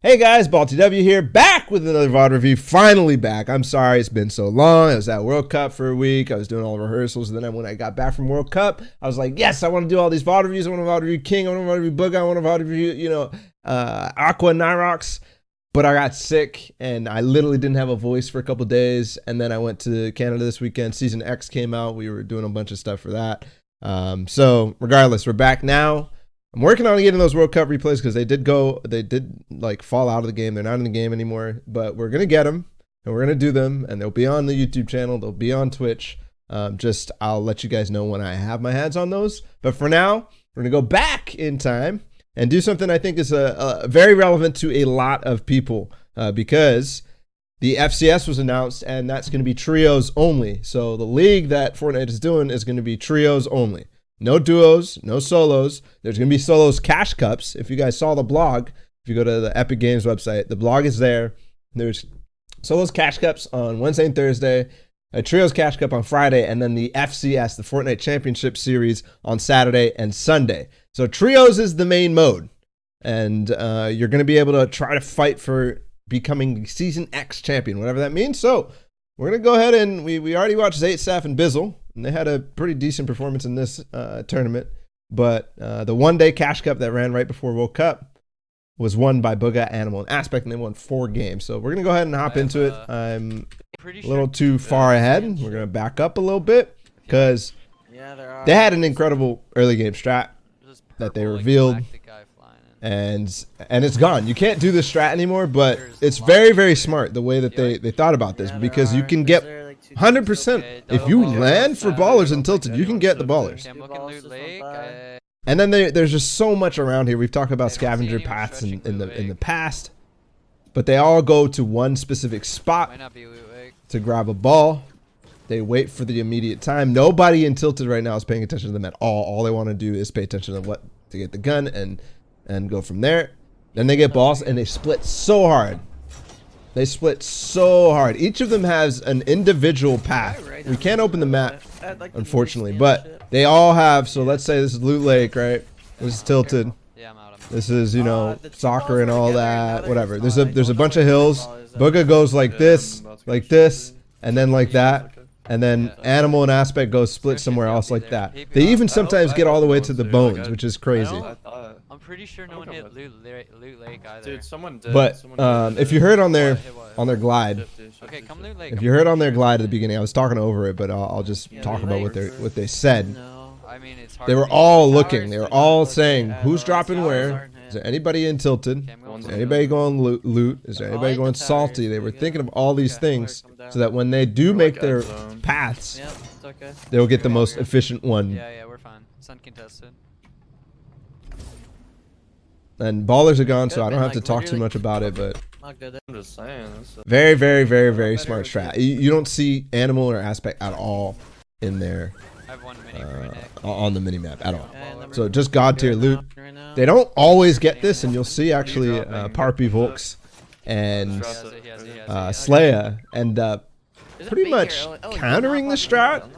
Hey guys, Ballatw here, back with another VOD review, finally back. I'm sorry it's been so long. I was at World Cup for a week. I was doing all the rehearsals, and then when I got back from World Cup, I was like, yes, I want to do all these VOD reviews. I want to VOD review King, I want to VOD review Bugha, I want to VOD review, Aqua and Nyrox. But I got sick, and I literally didn't have a voice for a couple days, and then I went to Canada this weekend. Season X came out. We were doing a bunch of stuff for that. So regardless, we're back now. I'm working on getting those World Cup replays because they did like fall out of the game. They're not in the game anymore, but we're going to get them and we're going to do them, and they'll be on the YouTube channel. They'll be on Twitch. I'll let you guys know when I have my hands on those. But for now, we're going to go back in time and do something I think is very relevant to a lot of people because the FCS was announced, and that's going to be trios only. So the league that Fortnite is doing is going to be trios only. No duos, no solos. There's going to be solos cash cups. If you guys saw the blog, if you go to the Epic Games website, the blog is there. There's solos cash cups on Wednesday and Thursday, a trios cash cup on Friday, and then the FCS, the Fortnite Championship Series, on Saturday and Sunday. So trios is the main mode, and you're going to be able to try to fight for becoming Season X champion, whatever that means. So we're going to go ahead and we already watched Zayt, Saf, and Bizzle. And they had a pretty decent performance in this tournament. But the one-day cash cup that ran right before World Cup was won by Bugha, Animal, and Aspect, and they won 4 games. So we're going to go ahead and hop into it. I'm a little too far ahead. We're going to back up a little bit because they had an incredible early game strat that they revealed. And it's gone. You can't do this strat anymore, but it's very, very smart the way that they thought about this, because you can get 100%. If you land for ballers and tilted, you can get the ballers. And then there's just so much around here. We've talked about scavenger paths in the past, but they all go to one specific spot to grab a ball. They wait for the immediate time. Nobody in tilted right now is paying attention to them at all. All they want to do is pay attention to what to get the gun and go from there. Then they get balls, and they split so hard. They split so hard. Each of them has an individual path. We can't open the map, unfortunately, but they all have. So let's say this is Loot Lake, right? This is tilted. This is, soccer and all that, whatever. There's a bunch of hills. Bugha goes like this, and then like that. And then Animal and Aspect goes split somewhere else like that. They even sometimes get all the way to the bones, which is crazy. I'm pretty sure no one hit Loot Lake either. Dude, someone did. But if you heard on their glide, okay, come Loot Lake. if you heard on their glide at the beginning, I was talking over it, but I'll just talk about what they said. I mean, it's hard. They were all looking. They were all saying, who's dropping where? Is there anybody in tilted? Is there anybody going loot? Is there anybody going salty? They were thinking of all these things so that when they do make their paths, they'll get the most efficient one. Yeah, we're fine. It's uncontested. And ballers are gone, so I don't have to talk too much about it, but I'm just saying. very, very, very, very smart strat. You don't see Animal or Aspect at all in there on the minimap at all. So just god tier loot. They don't always get this, and you'll see actually Parpy Volks and Slaya end up pretty much countering the strat,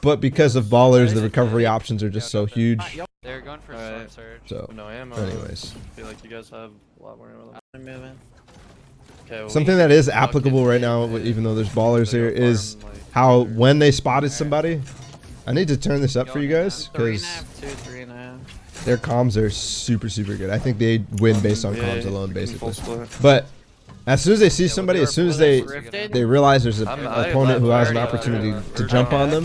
but because of ballers, the recovery options are just so huge. They're going for a search. So, anyways, I feel like you guys have a lot more ammo. Okay, something that is applicable right now, even though there's ballers here, is how when they spotted somebody. I need to turn this up for you guys because their comms are super, super good. I think they win based on comms alone, basically. But as soon as they see somebody, as soon as they realize there's an opponent who has an opportunity to jump on them,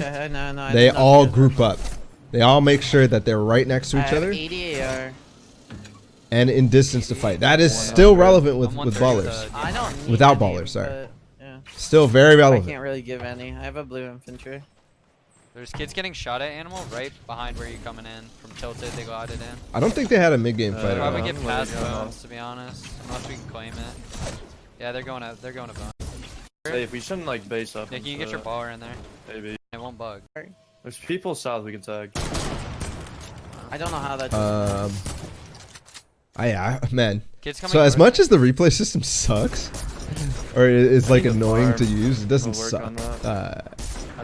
they all group up. They all make sure that they're right next to each other and in distance to fight. That is still relevant with ballers. Without ballers, sorry. Still very relevant. I can't really give any. I have a blue infantry. There's kids getting shot at Animal right behind where you're coming in from tilted. They go out it in. I don't think they had a mid-game fight. Probably get past bones, to be honest, unless we can claim it. Yeah, they're going to bones. Hey, if we shouldn't like base up. Yeah, can you get your baller in there? Maybe. It won't bug. There's people south we can tag. I don't know how that. Yeah, man. So as much as the replay system sucks, or is like annoying to use, it doesn't suck.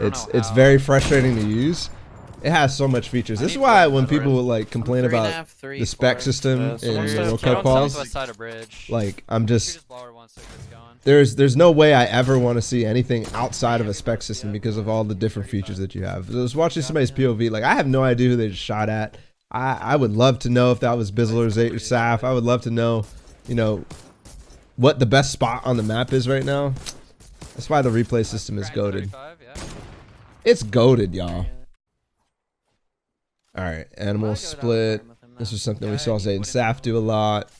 It's very frustrating to use, It has so much features. This is need why one when better. people like complain about the spec system in someone the says World Count Cup calls, West side of bridge. like I'm Shoot just his blower once it gets going. there's no way I ever want to see anything outside of a spec system because of all the different features that you have. I was watching somebody's POV, like I have no idea who they just shot at. I would love to know if that was Bizzle or Zayt or Saf. I would love to know, you know, what the best spot on the map is right now. That's why the replay system is goated. Yeah. It's goated, y'all. All right, animal split. This was something we saw Zayt and Saf do a lot.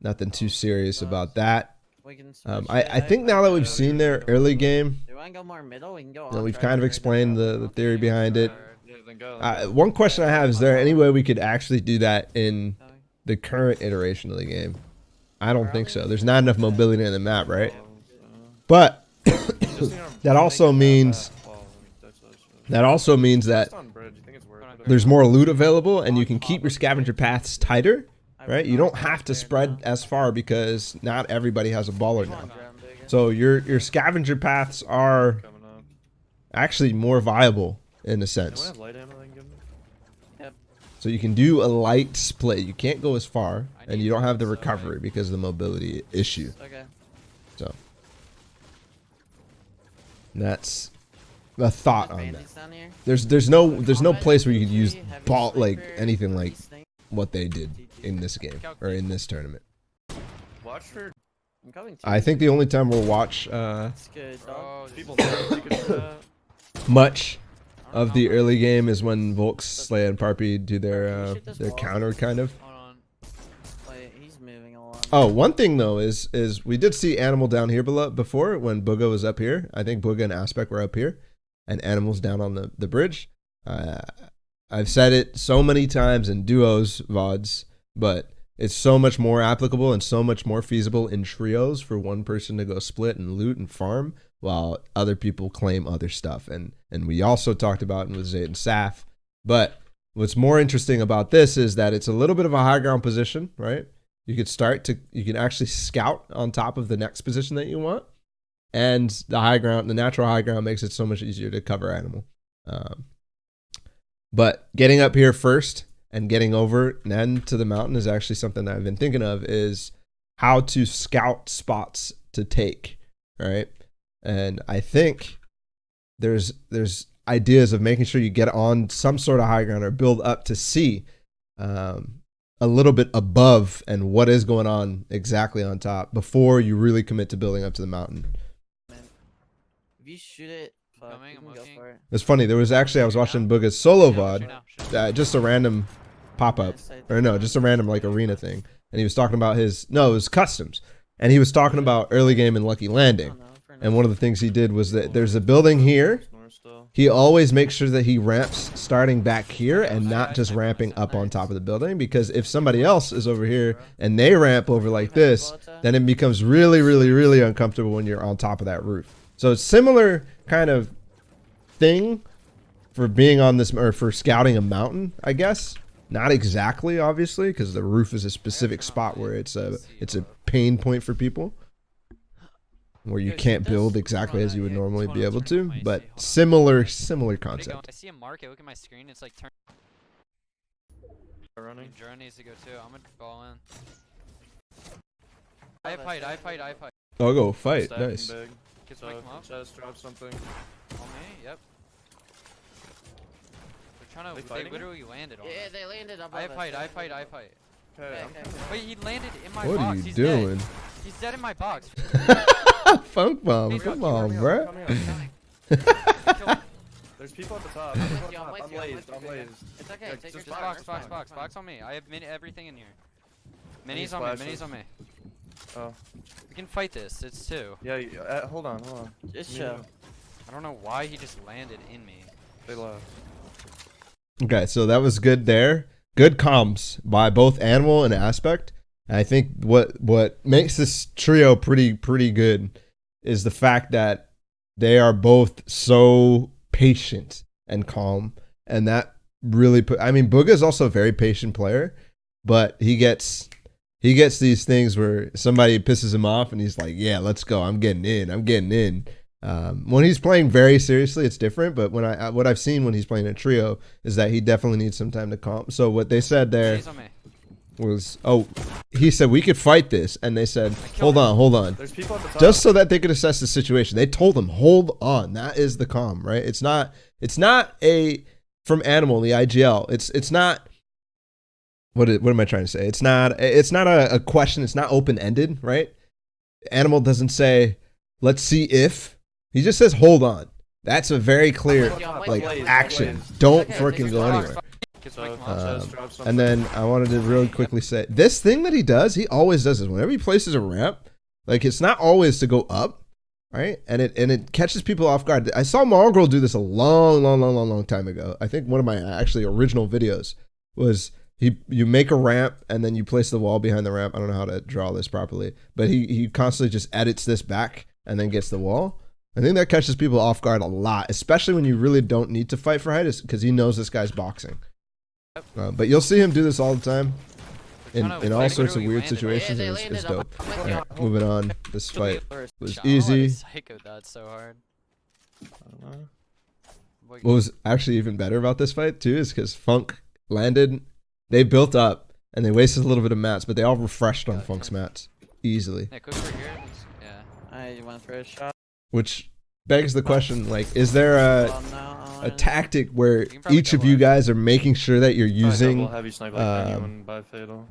Nothing too serious about that. I think now that we've seen their early game, Do you want to go more middle? We can go. you know, we've on kind of track. explained the theory behind it. Yeah, then go. One question I have, is there any way we could actually do that in the current iteration of the game? I don't think so. There's not enough mobility in the map, right? But that also means that there's more loot available and you can keep your scavenger paths tighter, right? You don't have to spread as far because not everybody has a baller now. So your scavenger paths are actually more viable in a sense. So you can do a light split. You can't go as far and you don't have the recovery because of the mobility issue. Okay. So that's a thought on that. Bandits down here? There's no place where you could use ball like anything like what they did in this game or in this tournament. Watch for I'm coming to I think the only time we'll watch It's good, dog. Oh, people that. much of the early game is when Volks, Slay, and Parpy do their counter kind of. Hold on. Wait, he's moving along. Oh, one thing though is we did see Animal down here before when Bugha was up here. I think Bugha and Aspect were up here, and Animal's down on the bridge. I've said it so many times in duos VODs, but it's so much more applicable and so much more feasible in trios for one person to go split and loot and farm while other people claim other stuff. And we also talked about it with Zayt and Saf. But what's more interesting about this is that it's a little bit of a high ground position, right? You can actually scout on top of the next position that you want. And the natural high ground makes it so much easier to cover Animal. But getting up here first and getting over and then to the mountain is actually something that I've been thinking of, is how to scout spots to take, right? And I think there's ideas of making sure you get on some sort of high ground or build up to see a little bit above and what is going on exactly on top before you really commit to building up to the mountain. If you shoot it, fuck, Coming, you I'm can go looking. for it. It's funny. I was watching Bugha's solo Shoot VOD, now, shoot now. just a random pop-up, or no, just a random like arena thing. And he was talking about it was customs. And he was talking about early game and Lucky Landing. And one of the things he did was that there's a building here. He always makes sure that he ramps starting back here and not just ramping up on top of the building, because if somebody else is over here and they ramp over like this, then it becomes really, really, really uncomfortable when you're on top of that roof. So it's similar kind of thing for being on this, or for scouting a mountain, I guess. Not exactly, obviously, because the roof is a specific spot where it's a pain point for people, where you can't build exactly as you would normally be able to, but similar concept. I see a market. Look at my screen. It's like turn. Running. Jordan needs to go too. I'm gonna ball in. I have height. Oh, go fight. Stacking Nice. big. Kids So might come up. chest, drop something. On me. Yep. They're trying They to. They fighting? literally landed on Yeah, us. they landed up. I have height. Okay, Okay, I'm okay. Wait, he landed in my What box. are you He's doing? Dead. He's dead in my box. Funk bomb. Come on, bruh. There's people at the top. with People you, at I'm the top. with you, I'm I'm with lazed. you. I'm lazed. It's okay. Yeah, Take your just time. Box on me. I have everything in here. Any Minis on me. splashes? Minis on me. Oh. We can fight this. It's two. Yeah, hold on. Just Me chill. too. I don't know why he just landed in me. They left. Okay, so that was good there. Good comms by both Animal and Aspect. And I think what makes this trio pretty good is the fact that they are both so patient and calm, and that really Bugha is also a very patient player, but he gets these things where somebody pisses him off and he's like, yeah, let's go, I'm getting in. When he's playing very seriously, it's different. But when what I've seen when he's playing a trio is that he definitely needs some time to calm. So what they said there He's on me. was, he said we could fight this, and they said, hold on. There's people at the top. Just so that they could assess the situation. They told him, hold on. That is the calm, right? It's not a from Animal, the IGL. It's not. What am I trying to say? It's not a question. It's not open ended, right? Animal doesn't say, let's see if. He just says, hold on. That's a very clear action. Don't freaking go anywhere. And then I wanted to really quickly say this thing that he does. He always does this whenever he places a ramp. Like, it's not always to go up, right? And it catches people off guard. I saw Mongrel do this a long time ago. I think one of my actually original videos was you make a ramp and then you place the wall behind the ramp. I don't know how to draw this properly, but he constantly just edits this back and then gets the wall. I think that catches people off guard a lot, especially when you really don't need to fight for height, because he knows this guy's boxing. But you'll see him do this all the time in all sorts of weird situations, and it's dope. All right, moving on. This fight was easy. Psycho dodge so hard. What was actually even better about this fight too is because Funk landed. They built up and they wasted a little bit of mats, but they all refreshed on Funk's mats easily. Yeah, quick over here. Yeah. I went for a shot. Which begs the question, like, is there a tactic where each of you guys are making sure that you're using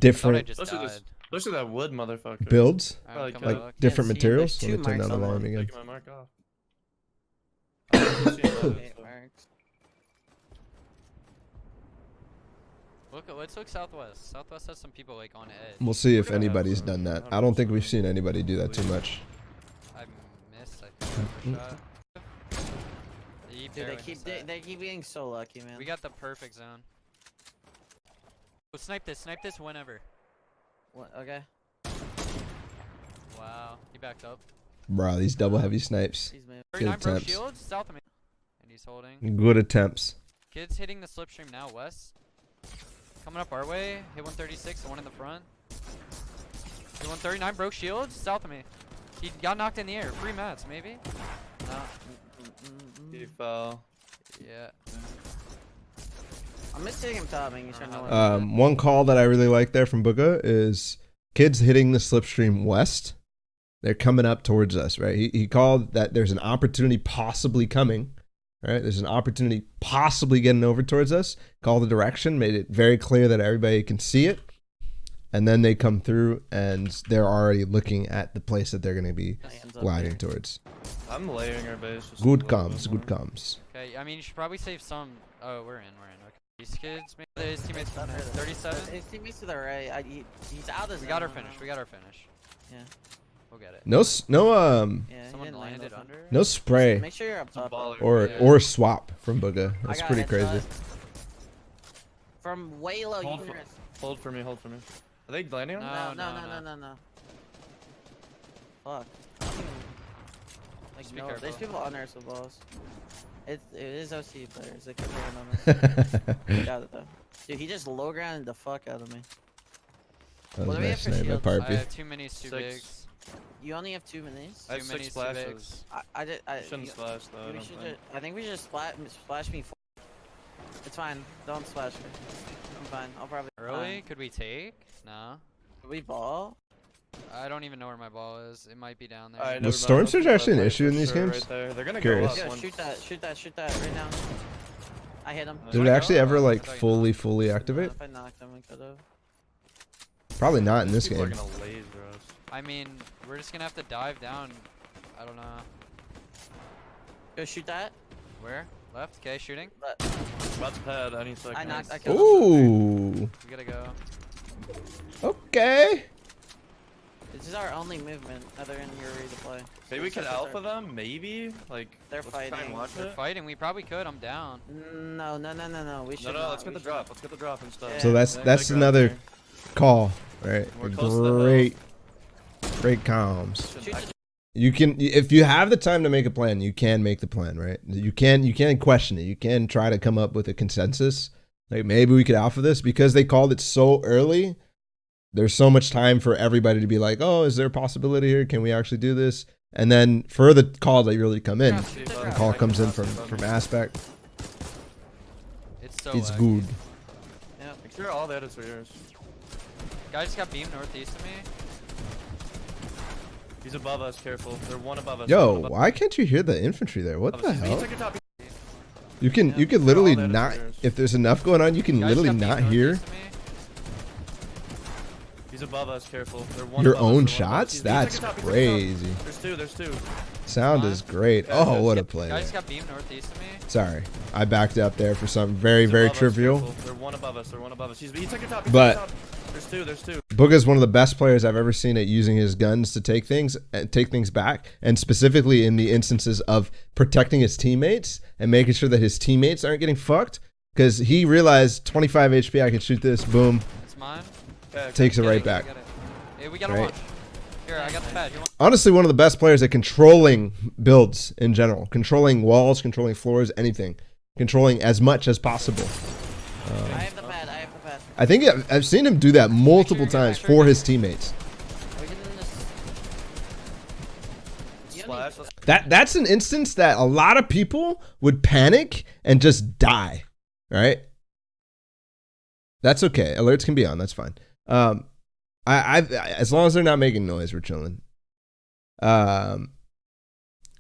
different Especially that wood motherfucker. builds, Alright, come like back. different see, materials? there's Let me turn two down the marks on volume again. Taking my mark off. Let's look southwest. Southwest has some people like on edge. We'll see if anybody's done that. I don't think we've seen anybody do that too much. I missed. I think I shot. Dude, they keep being so lucky, man. We got the perfect zone. Oh, snipe this whenever. What? Okay. Wow, he backed up. Bro, these double heavy snipes. He's moving. 39 bro attempts. shields, south of me. And he's holding. Good attempts. Kids hitting the slipstream now, west. Coming up our way. Hit 136, the one in the front. Hit 139, broke shields, south of me. He got knocked in the air. 3 mats, maybe? No. He fell. Yeah. I'm missing him topping. He's trying to One call that I really like there from Bugha is kids hitting the slipstream west. They're coming up towards us, right? He called that there's an opportunity possibly coming, right? There's an opportunity possibly getting over towards us. Call the direction, made it very clear that everybody can see it. And then they come through and they're already looking at the place that they're going to be gliding towards. I'm layering our base. Just Good comms, good comms. Okay, I mean, you should probably save some. Oh, we're in. Okay. These kids, maybe his teammates 37. His teammates to the right. He's out of. We got our finish. Yeah. We'll get it. No, Yeah, Someone he landed didn't under. no spray Make sure you're up top. or swap from Bugha. I That's got pretty headshot. crazy. From way low, you can risk. Hold for me. Are they landing on me? No. Fuck. Like, Just be no, careful. there's people on there with balls. It is OC players. They could play on us. Got it though. Dude, he just low grounded the fuck out of me. That What was do we nice have for snipe by shields? I Parpy. have 2 minis, 2 6. bigs. You only have 2 minis. I have 2 6 minis, 2 splashes. bigs. I Shouldn't splash though. I don't think. I think we should splash me. It's fine. Don't splash me. I'm fine. I'll probably. Early? Could we take? No. Did we ball? I don't even know where my ball is. It might be down there. Alright, Was never mind. Storm Let's Surge put that actually an play issue for in these sure games? Right there. They're gonna Curious. go Yo, up once. shoot that right now. I hit him. Did it actually ever like fully activate? If I knocked him, I could've. Probably not in this People are game. gonna laser us. I mean, we're just gonna have to dive down. I don't know. Go shoot that. Where? Left? Okay, shooting. About to pad any second. I knocked. I killed him. Ooh. We gotta go. Okay. This is our only movement other than you're ready to play. Maybe we could alpha them. Maybe. Like They're let's try and fighting. watch They're it. fighting. We probably could. I'm down. No. We should. No. Let's get the drop. Let's get the drop and stuff. Yeah. So that's They that's grab another there. call, right? We're close to the Great comms. Shouldn't act- You can, if you have the time to make a plan, you can make the plan, right? You can question it. You can try to come up with a consensus. Like maybe we could alpha this because they called it so early. There's so much time for everybody to be like, oh, is there a possibility here? Can we actually do this? And then for the call that really come in, Shoot the that. call comes in from aspect. It's so It's laggy. good. Yeah. Make sure all the edits are yours. Guy just got beamed northeast of me. He's above us, careful. They're one above us. Yo, one above why can't you hear the infantry there? What us. the He hell? took your top. You can Yeah, you can they're literally all edits are not, yours. if there's enough going on, you can Guy just literally got beamed not hear northeast of me. He's above us, careful. They're one your above us, own they're one above us. shots. He took That's your top, he took your top. crazy. There's two. Sound is great. Yeah, Oh, what a yeah. play. Guy there. just got beamed northeast of me. Sorry, I backed up there for something very He's very above us, trivial. careful. They're one above us. They're one above us. He took your top. He But- took your top. There's two. Bugha is one of the best players I've ever seen at using his guns to take things back, and specifically in the instances of protecting his teammates and making sure that his teammates aren't getting fucked. Because he realized 25 HP, I can shoot this, boom, It's mine. Okay, takes it Get right it, back. get it. Hey, we gotta Right. launch. Here, I got the pad. You want? Honestly, one of the best players at controlling builds in general, controlling walls, controlling floors, anything, controlling as much as possible. I have the pad. I have the pad. I think I've seen him do that multiple Make sure you times get- for his teammates. We can just. You don't need- Splash. That's an instance that a lot of people would panic and just die, right? That's okay. Alerts can be on. That's fine. I as long as they're not making noise, we're chilling.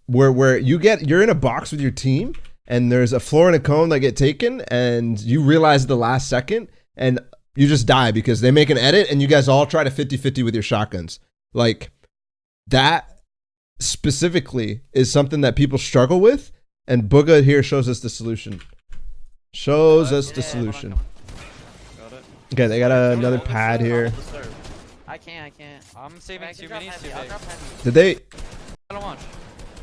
Where you're in a box with your team and there's a floor and a cone that get taken and you realize at the last second and you just die because they make an edit and you guys all try to 50-50 with your shotguns. Like that specifically is something that people struggle with, and Bugha here shows us the solution. Shows us the Yeah, hold on, solution. come Got it. Okay, they got another pad here. Hold the serve. I can't. I'm saving I can two drop minis heavy. too I'll big. drop heavy. Did they? I don't launch.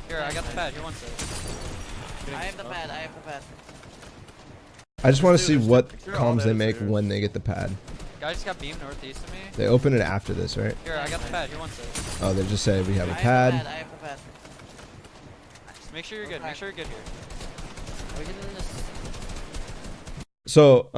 Here, I got the pad. Here, one sec. I have the pad. I have the pad. I just want to see Dude, what there's all comms they those make here. when they get the pad. Guy just got beamed northeast of me. They open it after this, right? Here, I got the pad. Here, one sec. Oh, they just say we have a I have pad. the pad. I have the pad. Just make sure you're good. Make sure you're good here. We can just. So,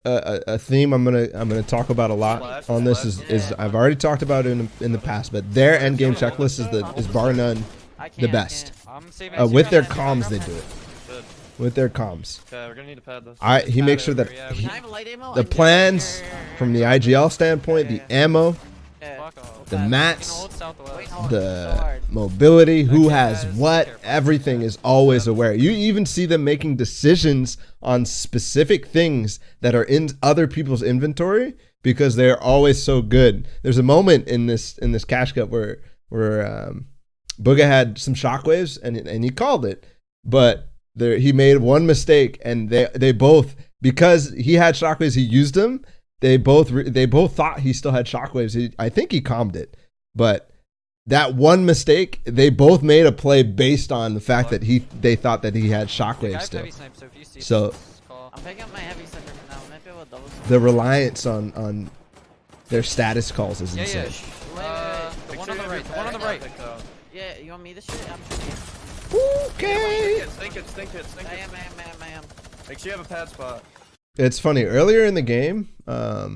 a theme I'm gonna talk about a lot on this is I've already talked about it in the past, but their end game checklist is bar none I can't. the I best. can't. I'm saving. With their Drop heavy, comms, drop they heavy. do it. Good. With their comms. Okay, we're gonna need a pad this. He makes sure that Yeah, Can he- I have a light ammo? the plans from the IGL standpoint, the ammo, Yeah. Fuck off. the Pad. mats, Hold southwest. Wait, hold on. So the hard. mobility, who has guys, what, careful. everything is always aware. You even see them making decisions on specific things that are in other people's inventory because they're always so good. There's a moment in this cash cup where Bugha had some shockwaves and he called it, but he made one mistake and they both, because he had shockwaves, he used them. They both thought he still had shockwaves. I think he calmed it, but that one mistake, they both made a play based on the fact that they thought that he had The shockwaves guy's still. heavy snipe, so if you see So- this, call. I'm picking up my heavy sniper for now. I might be able to double. The reliance on their status calls is Yeah, insane. yeah. Wait. The Make one sure on the you right. have The your one on the pad right. picked out. Yeah, you want me to shoot? I'm shooting. Okay. Stink it. I am. Make sure you have a pad spot. It's funny. Earlier in the game, I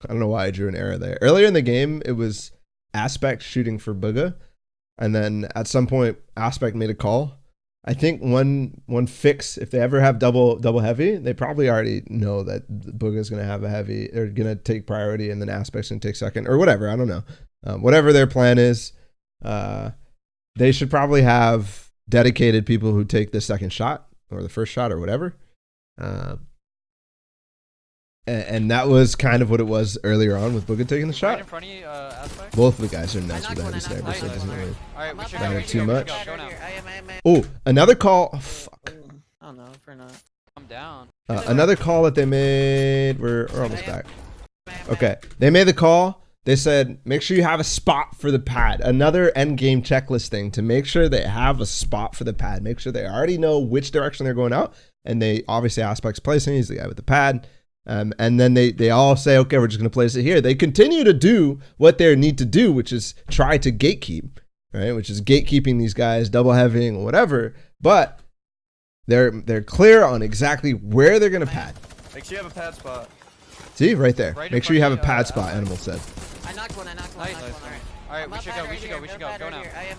don't know why I drew an arrow there. Earlier in the game, it was Aspect shooting for Bugha, and then at some point, Aspect made a call. I think one fix, if they ever have double heavy, they probably already know that Bugha's gonna have a heavy, or gonna take priority, and then Aspect's gonna take second, or whatever. I don't know. Whatever their plan is, they should probably have dedicated people who take the second shot or the first shot or whatever. And that was kind of what it was earlier on with Bugha taking the Right shot. in front of you, Aspect. Both of the guys are nice with the knocked heavy one, I sniper, so it knocked doesn't one. really. Alright, we I'm should up go. Not We too should go. much. Go now. I am. Oh, another call. Oh, fuck. I don't know if we're not. I'm down. Another call that they made. We're almost back. Okay, they made the call. They said make sure you have a spot for the pad. Another end game checklist thing to make sure they have a spot for the pad. Make sure they already know which direction they're going out, and they obviously Aspect's placing. He's the guy with the pad. And then they all say, okay, we're just going to place it here. They continue to do what they need to do, which is try to gatekeep, right? Which is gatekeeping these guys, double heavying or whatever. But they're clear on exactly where they're going to pad. Make sure you have a pad spot. See, right there. Right in Make sure you have a front of you, pad spot, Animal said. I knocked one. Nice. Alright. Alright, I'm we up should bad go, we right should here, go, we should go go. bad Go right now. here. I am.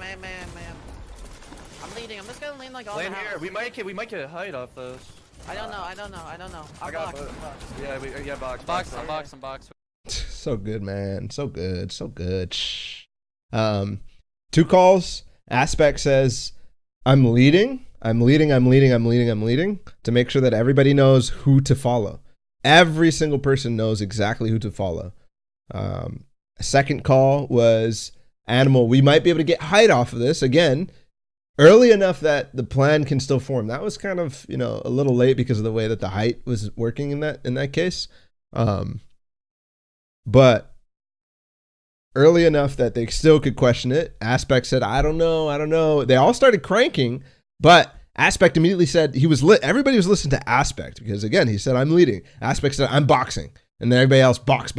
I'm leading. I'm just gonna lean like on Lane the here. house. We might get a height off those. I don't know. I got blocked. Yeah, box. I'm box. So good, man. So good. So good. Shh. 2 calls. Aspect says, I'm leading to make sure that everybody knows who to follow. Every single person knows exactly who to follow. Second call was Animal. We might be able to get height off of this again early enough that the plan can still form. That was kind of, a little late because of the way that the height was working in that case. But early enough that they still could question it. Aspect said, I don't know. They all started cranking, but Aspect immediately said he was lit. Everybody was listening to Aspect because, again, he said, I'm leading. Aspect said, I'm boxing. And then everybody else, box.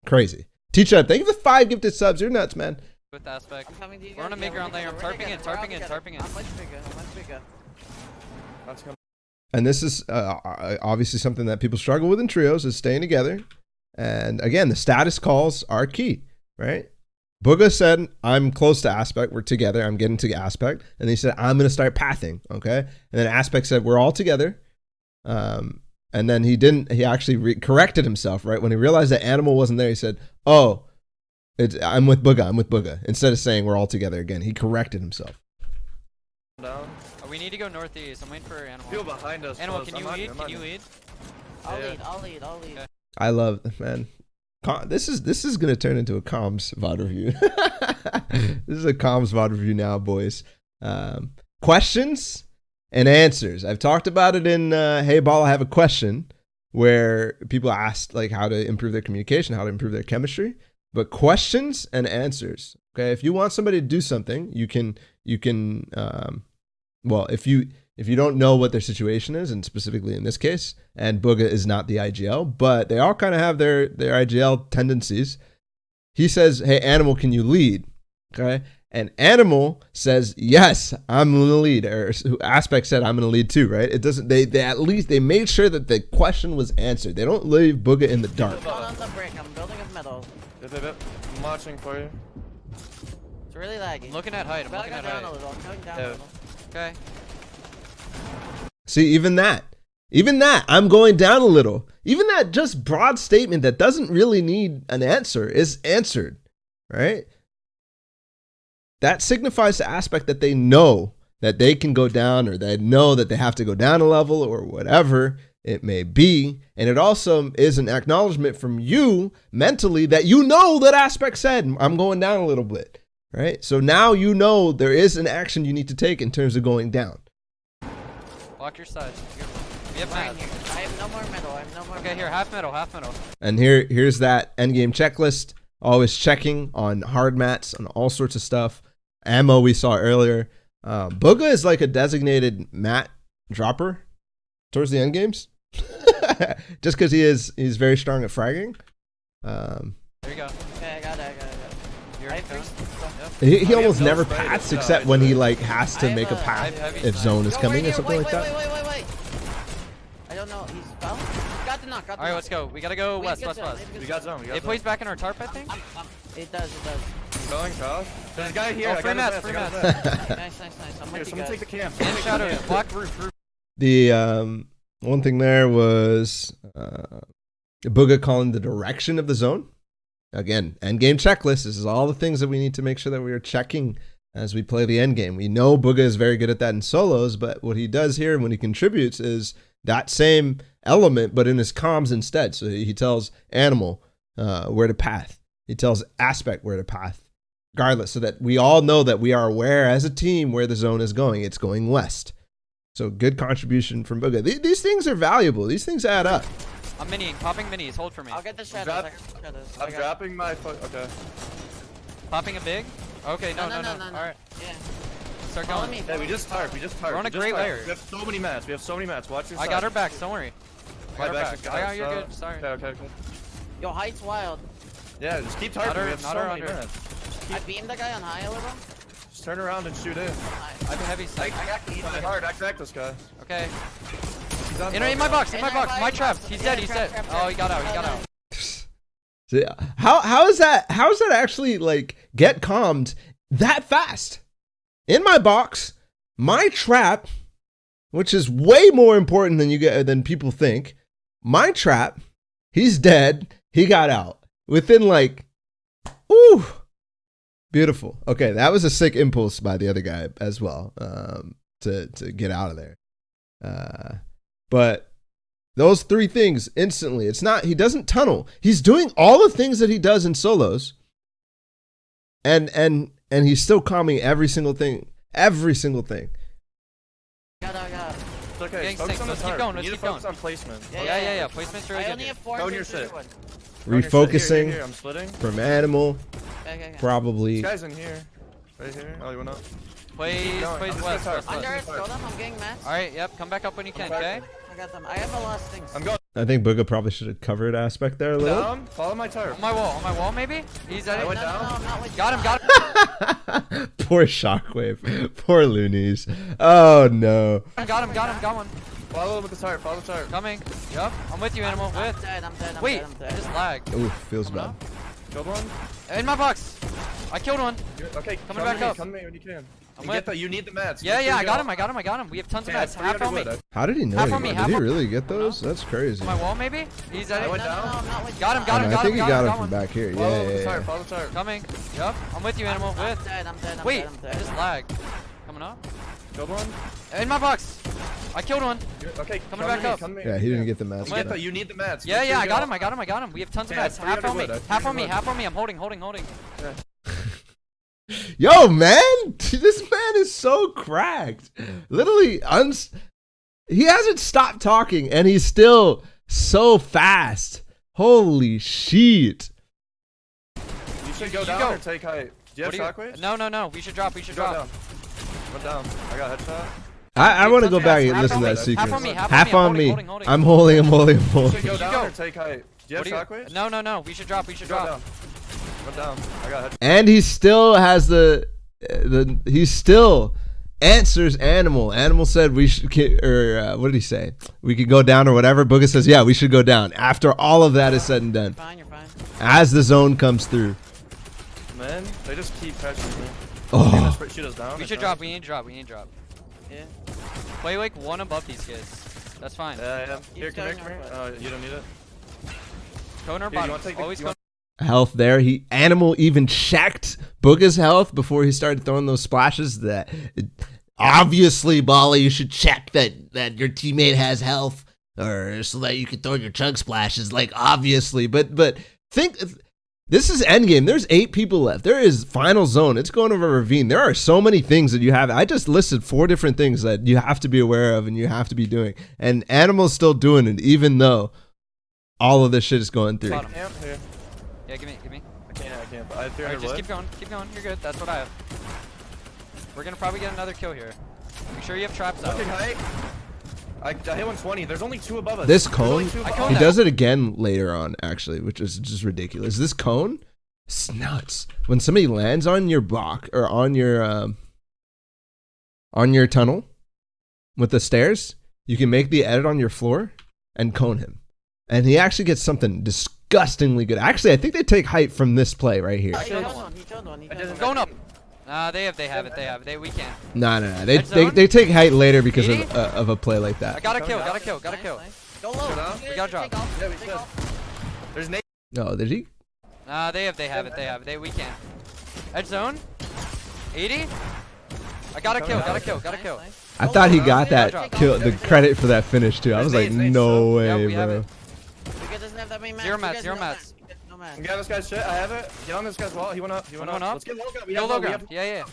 Crazy. Teacher, thank you for the 5 gifted subs. You're nuts, man. With Aspect. I'm coming to you We're on a guys. make ground layer. I'm tarping in. I'm much bigger. That's coming. And this is obviously something that people struggle with in trios is staying together. And again, the status calls are key, right? Bugha said, I'm close to Aspect. We're together. I'm getting to Aspect. And he said, I'm going to start pathing. Okay. And then Aspect said, we're all together. And then he actually corrected himself, right? When he realized that Animal wasn't there, he said, oh, I'm with Bugha. Instead of saying we're all together again, he corrected himself. Down. We need to go northeast. I'm waiting for Animal. People behind us. Animal, close. can you lead? I'll lead. Okay. I love, man. This is gonna turn into a comms VOD review. This is a comms VOD review now, boys. Questions and answers. I've talked about it in Hey Balla I have a question, where people asked like how to improve their communication, how to improve their chemistry. But questions and answers. Okay, if you want somebody to do something, you can. Well, if you don't know what their situation is, and specifically in this case, and Bugha is not the IGL, but they all kind of have their IGL tendencies. He says, "Hey, Animal, can you lead?" Okay, and Animal says, "Yes, I'm gonna lead." Or Aspect said, "I'm gonna lead too." Right? It doesn't. They at least they made sure that the question was answered. They don't leave Bugha in the dark. I'm on the brick. I'm building a metal. I'm watching for you. It's really laggy. I'm looking at height. I'm looking at down a height. little. I'm going down Yeah. a little. Okay. See, even that, I'm going down a little. Even that just broad statement that doesn't really need an answer is answered, right? That signifies the Aspect that they know that they can go down, or they know that they have to go down a level, or whatever it may be. And it also is an acknowledgement from you mentally that you know that Aspect said, I'm going down a little bit, right? So now you know there is an action you need to take in terms of going down. Block your sides. We have Mine mats. here. I have no more metal. Okay, here, half metal. And here's that endgame checklist. Always checking on hard mats, on all sorts of stuff. Ammo we saw earlier. Bugha is like a designated mat dropper towards the end games. Just because he's very strong at fragging. There you go. Okay, I got it. You're I in have town. He Oh, almost yeah, never no, spray, paths no, except I when do he it. like has to I make a have a- path I have heavy if side. zone is Yo, coming right or something here. like that. Wait. I don't know. He's fell. Got the knock. All right, let's go. We gotta go west. We got zone. It plays back in our tarp, I think. It does. I'm going, Josh. There's a guy here. Oh, I free got his free mats, I mats. got his mats. Nice. I'm Here, with you someone take guys. the camp. In shadows. Block roof. The one thing there was Bugha calling the direction of the zone. Again, end game checklist. This is all the things that we need to make sure that we are checking as we play the end game. We know Bugha is very good at that in solos, but what he does here when he contributes is that same element, but in his comms instead. So he tells Animal where to path. He tells Aspect where to path, regardless, so that we all know that we are aware as a team where the zone is going. It's going west. So good contribution from Bugha. These things are valuable. These things add up. I'm miniing. Popping minis. Hold for me. I'll get the shadows. I'm dropping my foot. Okay. Popping a big. Okay, no. No. All right. Yeah. Start Follow going. me. Yeah, we just tarp. We're on a great layer. We have so many mats. Watch your I side. got her back. Don't worry. My I got her back's back. got Oh, you're good. Sorry. Okay. Yo, height's wild. Yeah, just keep Not tarping. her- We have not so her many under. mats. I beamed the guy on high a little. Just turn around and shoot in. I have a heavy I sight. got keys. Hard. I cracked this guy. Okay. He's on In my box. In my box. My traps. He's dead. Trap. Oh, he got out. So, how is that actually like get calmed that fast? In my box, my trap, which is way more important than people think. My trap, he's dead. He got out within like, ooh, beautiful. Okay, that was a sick impulse by the other guy as well, to get out of there. But those three things instantly. It's not. He doesn't tunnel. He's doing all the things that he does in solos, and he's still calming every single thing. Every single thing. Got it. It's okay. Gang Focus six, on the let's keep target. going, We let's need to keep going. focus on placement. Yeah. Placement's really I good only here. have 4. Go in three, your two, sit. one. Refocusing Here, I'm splitting. from animal, Okay. probably. This guy's in here. Right here. Oh, you went up? Plays I'm just west. gonna west. start. Under, go them. I'm getting matched. Alright, yep, come back up when you can, okay? I got them. I have a lot of things. I'm going I think Bugha probably should have covered aspect there a little. down. Follow my turret. On my wall maybe? He's at I it. went down. I'm not with you. Got him. Poor Shockwave. Poor loonies. Oh no. Got one. Follow with the turret. Follow the turret. Coming. Yep, I'm with you, Animal. I'm With. dead. I'm Wait, dead. I just lagged. Ooh, feels Coming bad. up. Killed one. In my box. I killed one. Okay, Coming come back to me, up. Come to me when you can. I'm You with- get the, you need the mats. Yeah, Make sure I you got get him. I got him. We have tons of Yeah, mats. Half 300 on me. wood. How did he know? Half on me, Did half he on- really get those? That's crazy. On my wall maybe? He's at I it. went down. I'm not with you. Got him. I think he got him one. from back here. Follow with the Yeah. turret. Follow the turret. Coming. Yep, I'm with you, Animal. I'm With. dead. I'm dead. Wait, I'm I dead. just lagged. Coming up. Killed one. In my box. I killed one. Okay, Coming come back to me, up. come to me. Yeah, he didn't get the mats. You get the, you need the mats. Yeah, Make sure I you got get him. I got him. We have tons of Yeah, mats. Half on me. 300 wood. Half on me. 300 Half on me. I'm holding. Yo, man, this man is so cracked. Literally, he hasn't stopped talking, and he's still so fast. Holy shit! You should go You down go. or take height. Do you have shockwaves? No. We should drop. Go down. Went down. I got a headshot. I want to go Half back and on listen to me. that sequence. Half on me, half Half on on me. me. I'm holding. I'm holding. You should go You down go. or take height. Do you have shockwaves? No. We should drop. Go down. Went down. I got a headshot. And he still has he still answers Animal. Animal said we should, what did he say? We could go down or whatever. Bugha says, yeah, we should go down. After all of that is said and done, You're fine. as the zone comes through. Man, they just keep pressuring me. Oh, Shoot us down. We should drop. We need drop. Yeah. Play like one above these kids. That's fine. Yeah. Here, Keep come here, going come here. northwest. You don't need it. Cone or Here, you bottom. wanna take the- Always you cone. health there. Animal even checked Bugha's health before he started throwing those splashes. That obviously, Balla, you should check that your teammate has health, or so that you can throw your chug splashes. Like obviously, but think. This is endgame. There's 8 people left. There is final zone. It's going over a ravine. There are so many things that you have. I just listed 4 different things that you have to be aware of and you have to be doing. And Animal's still doing it, even though all of this shit is going through. Bottom. Camp here. Yeah, give me. I can't. I have 300 Alright, just wood. keep going. You're good. That's what I have. We're gonna probably get another kill here. Make sure you have traps out. Looking height. I hit 120. There's only 2 above us. This There's only cone, 2 above I us. he that. does it again later on, actually, which is just ridiculous. This cone, it's nuts. When somebody lands on your block or on your tunnel with the stairs, you can make the edit on your floor and cone him. And he actually gets something disgustingly good. Actually, I think they take height from this play right here. He killed one. Going up. They have it. We can't. No. Red zone? They take height later because 80? of a play like I that. got a Coming kill. down. Got a kill. Go low. down. We gotta drop. Take off. Yeah, we Take should. off. There's Nate. No, did he? They have it. We can't. Edge zone. 80. I got a kill. Nice. I Go thought low. he got Drop. that kill, the credit for that finish too. I was like, Nades, no Yeah, way, we have bro. it. Bugha doesn't have that many mats. Zero You mats, guys zero no mats. You guys no mats. Get on this guy's shit. I have it. Get on this guy's wall. He went up. One up. Let's get low ground. We Go have low we ground. have- Yeah.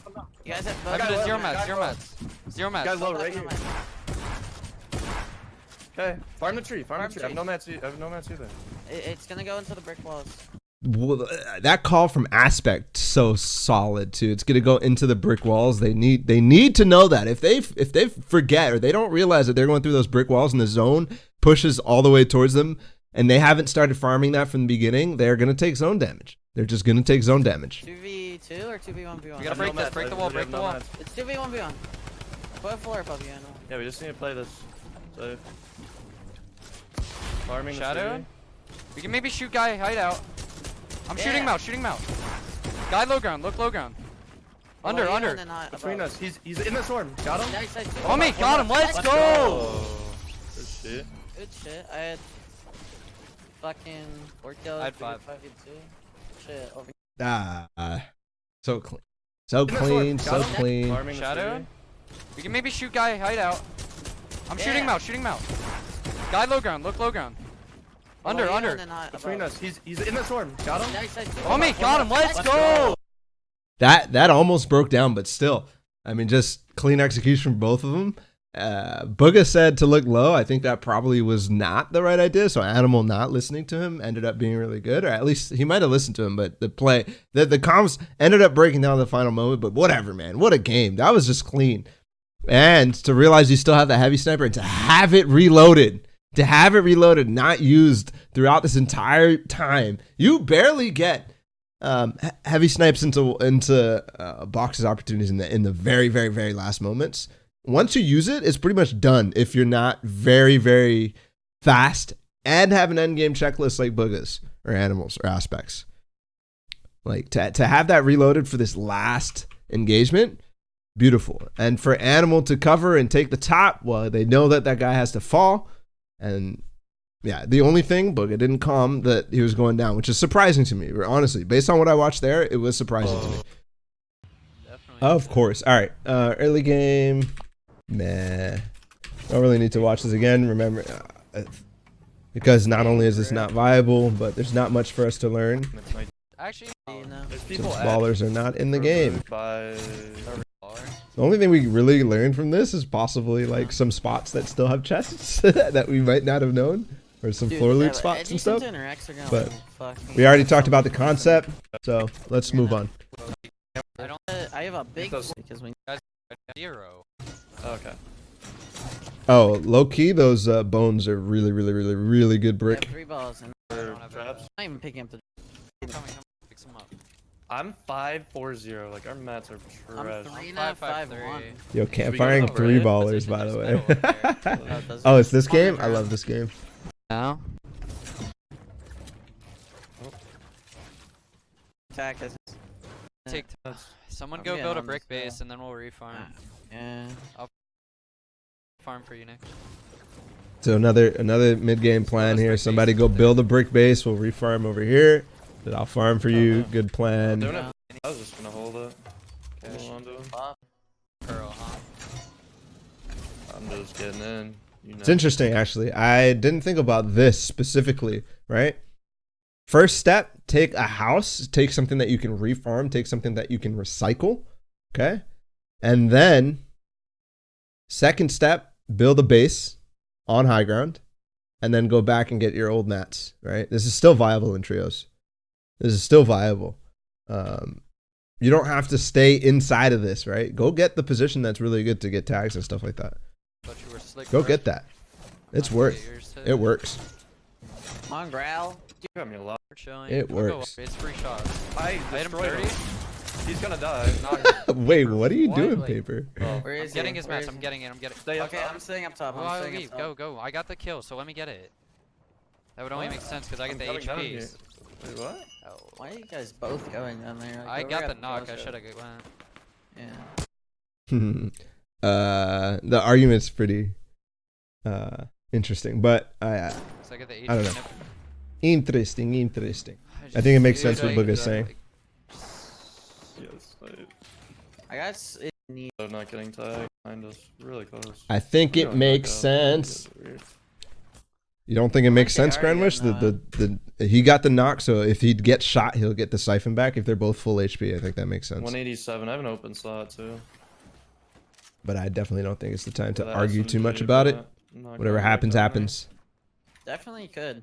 You guys have I I got got low. a zero I mats. got Zero low. mats. Zero Guys mats. low right here. Okay. Farm the tree. Farm I have no mats. I have no mats either. It's gonna go into the brick walls. Well, that call from Aspect so solid too. It's gonna go into the brick walls. They need to know that if they forget or they don't realize that they're going through those brick walls and the zone pushes all the way towards them and they haven't started farming that from the beginning, they're gonna take zone damage. They're just gonna take zone damage. 2v2 or 2v1v1? We gotta break this. Break the wall. Break the wall. It's 2v1v1. Put a floor above you, I know. Yeah, we just need to play this. Safe. Farming the Shadow. city. We can maybe shoot guy hideout. I'm shooting him out, shooting him out. Guy low ground, look low ground. Under, Below you under. and then not Between above. us. He's in the storm. Got him? Nice, nice. Oh me, got him, let's go! Oh. Good shit. Good shit. I had fucking 4 kills. I had 5. 5 too. Shit. Over. So clean. So clean, so clean. Farming the Shadow? city. We can maybe shoot guy hideout. I'm shooting him out, shooting him out. Guy low ground, look low ground. Under, Below you under. and then not Between above. us. He's in the storm. Got him? Nice, nice. Oh me, got him, let's go! That almost broke down, but still, I mean, just clean execution from both of them. Bugha said to look low. I think that probably was not the right idea. So Animal not listening to him ended up being really good, or at least he might have listened to him. But the comms ended up breaking down at the final moment. But whatever, man. What a game. That was just clean. And to realize you still have that heavy sniper and to have it reloaded. To have it reloaded, not used throughout this entire time. You barely get heavy snipes into boxes opportunities in the very, very, very last moments. Once you use it, it's pretty much done if you're not very, very fast and have an end game checklist like Bugha's or Animals or Aspects. Like to have that reloaded for this last engagement, beautiful. And for Animal to cover and take the top, well, they know that guy has to fall. And yeah, the only thing, Bugha didn't calm that he was going down, which is surprising to me. Honestly, based on what I watched there, it was surprising to me. Definitely. Of course. All right. Early game. Nah. Don't really need to watch this again. Remember, because not only is this not viable, but there's not much for us to learn. Actually, There's Since people ballers are not in the game. By... The only thing we really learned from this is possibly like some spots that still have chests that we might not have known, or some floor loot spots and stuff. But we already talked about the concept, so let's move on. I have a big because when 0. Okay. Oh, low key, those bones are really, really, really, really good I have brick. 3 balls and don't have Traps. I'm not even picking up the. Come, pick some up. I'm 5-4-0. Like our mats are I'm trash. 3 now, 5 1. Yo, Should we campfiring go three red? ballers, by the way. Oh, Oh, it's this game? I love this game. Now? Attack us. Take someone I'm go getting build a on brick this, base and then we'll refarm. Yeah. Farm for you, Nick. So another mid game plan here. Somebody go build a brick base. We'll refarm over here. Then I'll farm for you. Good plan. Doing it. I was just gonna hold it. Hold on to him. Pearl, huh? I'm just getting in. You know. It's interesting, actually. I didn't think about this specifically, right? First step, take a house, take something that you can refarm, take something that you can recycle, okay? And then, second step, build a base on high ground, and then go back and get your old mats, right? This is still viable in trios. This is still viable. You don't have to stay inside of this, right? Go get the position that's really good to get tags and stuff like that. Thought you were slick. Go bro. get that. It's worth. It works. Come on, Growl. You got me a lot. We're chilling. It I'll go works. up. It's free shots. I hit him destroyed 30. him. He's gonna die. Wait, what are you What? doing, Like- Paper? Oh. Where I'm is getting he? his Where match. is I'm he? getting it. I'm getting. Stay up Okay, top. I'm sitting up top. Well, I'm sitting leave. up top. Go. I got the kill, so let me get it. That would only What? make sense because I get I'm the coming down HPs. here. Wait, what? Oh. Why are you guys both going down there? Like, I go got grab the knock. I Ballatw. should have went. Yeah. The argument's pretty interesting, but So I get the HP. I don't know. Interesting. I think it makes dude, sense what like, Bugha's saying. Yes. I got it need. I'm not getting tagged. Behind us. Really close. I think We it don't makes knock out. sense. Weird. You don't think it makes they sense, are getting, Granwish? He got the knock, so if he gets shot, he'll get the siphon back. If they're both full HP, I think that makes sense. 187. I have an open slot too. But I definitely don't think it's the time to With argue SMG, too much about it. but not Whatever going happens, back on me. happens. Definitely could.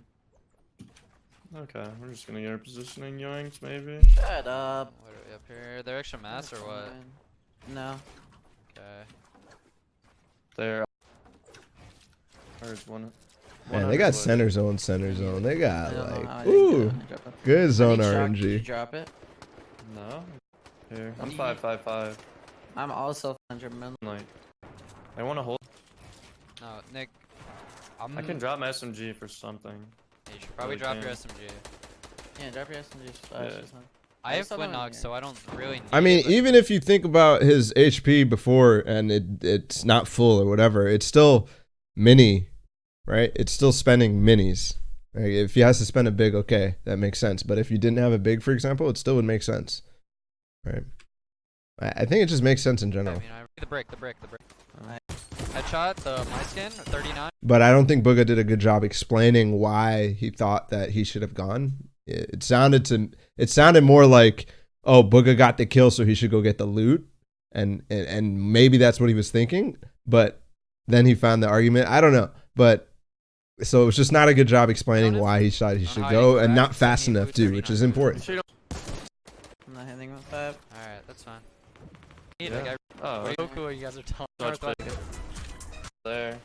Okay, we're just gonna get our positioning yoinks maybe. Shut up. What are we up here? They're extra mass or what? No. Okay. There. There's one. Man, they got center. center zone. They got I don't know how I like, didn't ooh, drop it. good zone I think Shock, did you RNG. drop it? No. Here. I'm you- 5-5-5. I'm also 100 million. Like, I want to hold. No, Nick. I can drop my SMG for something. You should probably really drop your can. SMG. Yeah, drop your SMG flash. Yeah. Is fine. I There's have someone flint knock, here. so I don't really need I mean, it, but- even if you think about his HP before and it's not full or whatever, it's still mini, right? It's still spending minis. Like if he has to spend a big, okay, that makes sense. But if you didn't have a big, for example, it still would make sense, right? I think it just makes sense in Yeah, I general. mean, the brick. Headshot, the my skin, 39. But I don't think Bugha did a good job explaining why he thought that he should have gone. It sounded more like, oh, Bugha got the kill, so he should go get the loot, and maybe that's what he was thinking. But then he found the argument. I don't know, but so it was just not a good job explaining why he thought he should go, and not fast enough too, which is important. I'm not hitting with that. Alright, that's fine. Need Yeah. a guy. Oh, So cool, you guys are telling Much me. there.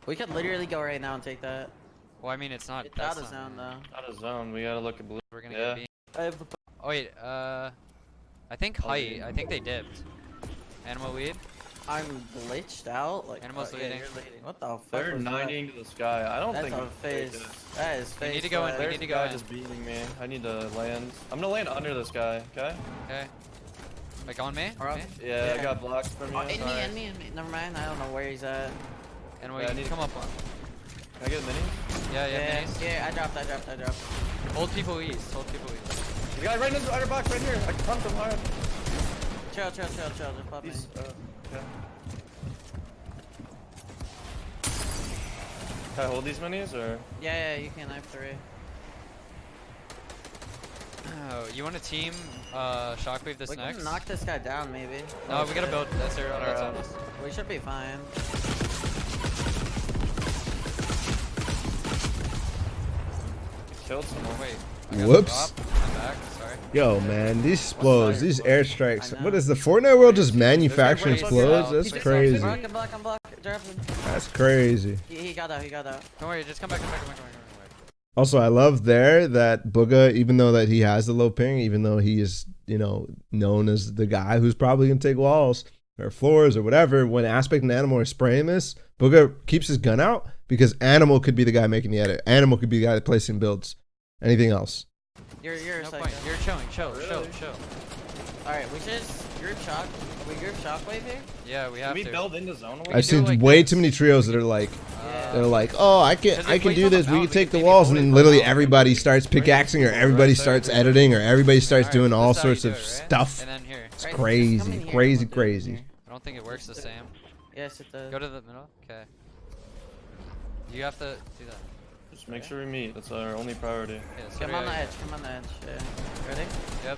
We could literally go right now and take that. Well, I mean, it's not. It's that's out of not- zone though. Out of zone. We gotta look at blue. We're gonna Yeah. get beat. I have the. Oh wait, I think height. I think they dipped. Animal weed. I'm glitched out. Like. Animals yeah, leading. you're leading. What the fuck? They're was that? 90 to the sky. I don't That's think a we can phase. take it. That is phase. need to go in, flag. we There's need to a go guy in. just beating me. I need to land. I'm gonna land under this guy. Okay? Okay. Like on me? Or Me? up. Yeah, I Yeah. got blocked from you. Oh, in me, Sorry. in me, in me. Never mind. I don't know where he's at. Animal Yeah, I weed. need to- Come up on. Can I get a mini? Yeah, minis. Yeah. I dropped. Hold people east. Hold people east. The guy right in the outer box right here. I pumped him hard. Chill. Just pop me. He's, yeah. Can I hold these minis or? Yeah, you can. I have 3. Oh, you want to team shockwave this We next? can knock this guy down, maybe. No, we gotta build. That's it. That's on us. We should be fine. Killed someone. Wait. I got Whoops. the drop. I'm back. Sorry. Yo, man, these explodes, these airstrikes. I know. What is the Fortnite world just manufacturing There's explodes? guys That's out. crazy. I'm block. Drop him. That's crazy. He got out. Don't worry. Just come back. Also, I love there that Bugha, even though that he has the low ping, even though he is, known as the guy who's probably gonna take walls or floors or whatever, when Aspect and Animal are spraying this, Bugha keeps his gun out because Animal could be the guy making the edit. Animal could be the guy placing builds. Anything else? You're a No psycho. point. You're chilling. Chill. Alright, we should just group shock. We group shockwave here? Yeah, we have Can we to. build into zone? We I've can do seen like way this. too many trios that are like, Yeah. they're like, oh, I can 'Cause I if can we do build this. a We mountain, can take we the can walls, maybe and then hold it literally down. everybody starts pickaxing, or everybody starts editing, or everybody starts Alright, doing all this is how you sorts do of it, right? stuff. And then here. It's Right, crazy, come in here, crazy, we'll do it crazy. here. I don't think it works the same. Yes, it does. Go to the middle. Okay. You have to do that. Just make sure we meet. That's our only priority. Okay, so Come do on the I- edge. Yeah. Ready? Yep.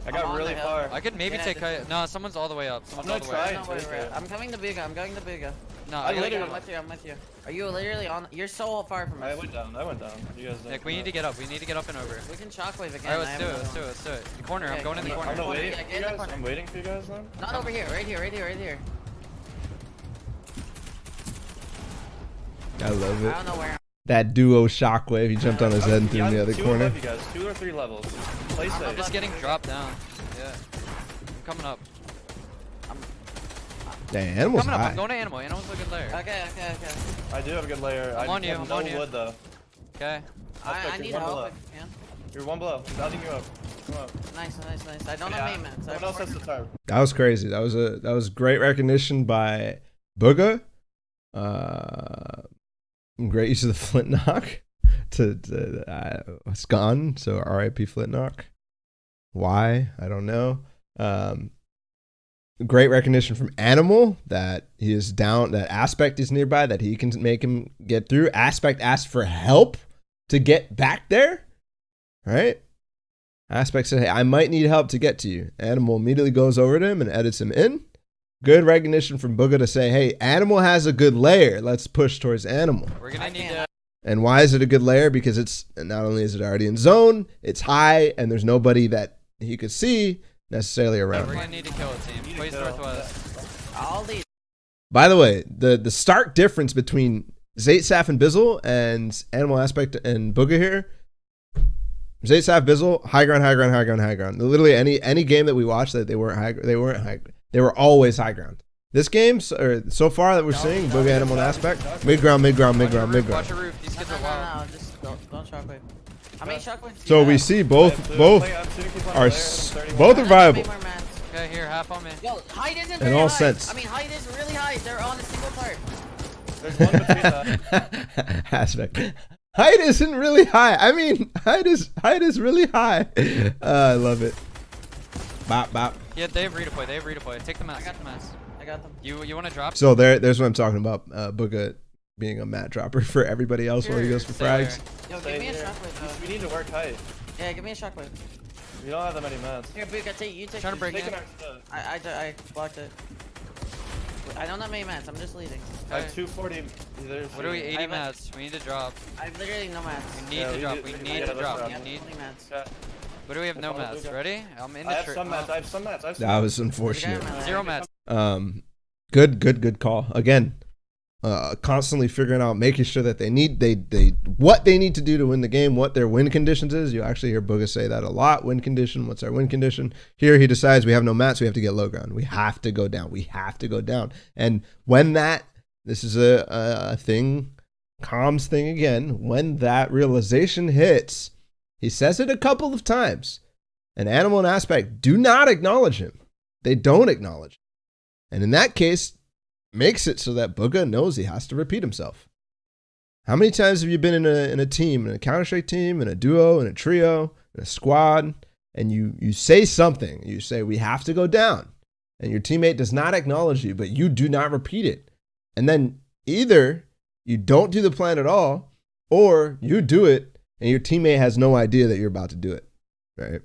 I I'm got on really the hill. far. I could maybe Yeah, take. just- No, someone's all the way up. Someone's I'm all gonna the way try up. I don't know take where we're it. at. I'm coming to Bugha. No, I I literally- gotta I'm with you. Are you literally on? You're so far from I us. went down. You guys didn't Nick, we come need to up. get up. We need to get up and over. We can shockwave again. Alright, I let's do it. have Let's do another it. The corner. Okay, I'm going in the come corner. I'm gonna wait Yeah, for get you in the guys. corner. I'm waiting for you guys then. one. Not over here. Right here. I love I it. don't know where. That duo shockwave. He jumped on his head and threw in the other two corner. above you guys. 2 or 3 levels. Play I'm safe. above- Just getting dropped down. Yeah. I'm coming up. Damn, Animal's Coming up. I'm high. going to animal. Animal's looking there. Okay. I do have a good layer. I'm I on you, have I'm no on you. wood though. Okay. I Aspect, need you're one help below. if you can. You're one below. I'm dotting you up. Come up. Nice. I don't Yeah. have main mats. Someone else has to tarp. That was crazy. That was great recognition by Bugha. Great use of the flint knock. It's gone. So R.I.P. flint knock. Why? I don't know. Great recognition from Animal that he is down. That Aspect is nearby. That he can make him get through. Aspect asked for help to get back there. Right? Aspect said, "Hey, I might need help to get to you." Animal immediately goes over to him and edits him in. Good recognition from Bugha to say, "Hey, Animal has a good layer. Let's push towards Animal." We're gonna I need can't- to. And why is it a good layer? Because it's not only is it already in zone, it's high, and there's nobody that he could see necessarily We're around. gonna need to kill a team. Need to Please kill. northwest. I'll lead. By the way, the stark difference between Zaitsaf and Bizzle and Animal Aspect and Bugha here. Zaitsaf, Bizzle, high ground. Literally any game that we watched that they weren't high. They were always high ground. This game, so far that we're seeing, Bugha, Animal, and Aspect, mid ground. Watch your roof. These kids are wild. No, just don't. Don't shockwave. How many shockwaves? So we see both both are viable. Okay, here, half on me. Yo, height isn't In very all high. sense. I mean, height is really high. They're on a single part. There's one between that. Aspect. Height isn't really high. I mean, height is really high. I love it. Bop bop. Yeah, they have redeploy. They have redeploy. Take the mask. Take the mask. I got them. You want to drop? So there's what I'm talking about. Bugha being a mat dropper for everybody else while he goes for Stay frags. Yo, Stay give me a here. shockwave. We need to work height. Yeah, give me a shockwave. We don't have that many mats. Here, Bugha, take you take. Trying to break Taking in. our stuff. I blocked it. I don't have many mats. I'm just leading. I have Okay. 240. There's What are we? 80 have a- mats. We need to drop. I have literally no mats. We need Yeah, to we drop. do- We yeah, need to let's drop. drop. We I have need. only mats. Yeah. What do we have? No Follow mats. Bugha. Ready? I'm in the I have tree. some mats. I have some mats. I have some That mats. was unfortunate. Zero mats. Good call. Again, constantly figuring out, making sure that they what they need to do to win the game, what their win conditions is. You actually hear Bugha say that a lot. Win condition. What's our win condition? Here he decides we have no mats. We have to get low ground. We have to go down. We have to go down. And when this is a thing, comms thing again. When that realization hits, he says it a couple of times. And Animal and Aspect do not acknowledge him. They don't acknowledge him. And in that case, makes it so that Bugha knows he has to repeat himself. How many times have you been in a team, in a Counter-Strike team, in a duo, in a trio, in a squad, and you say something, you say, we have to go down, and your teammate does not acknowledge you, but you do not repeat it. And then either you don't do the plan at all, or you do it, and your teammate has no idea that you're about to do it, right?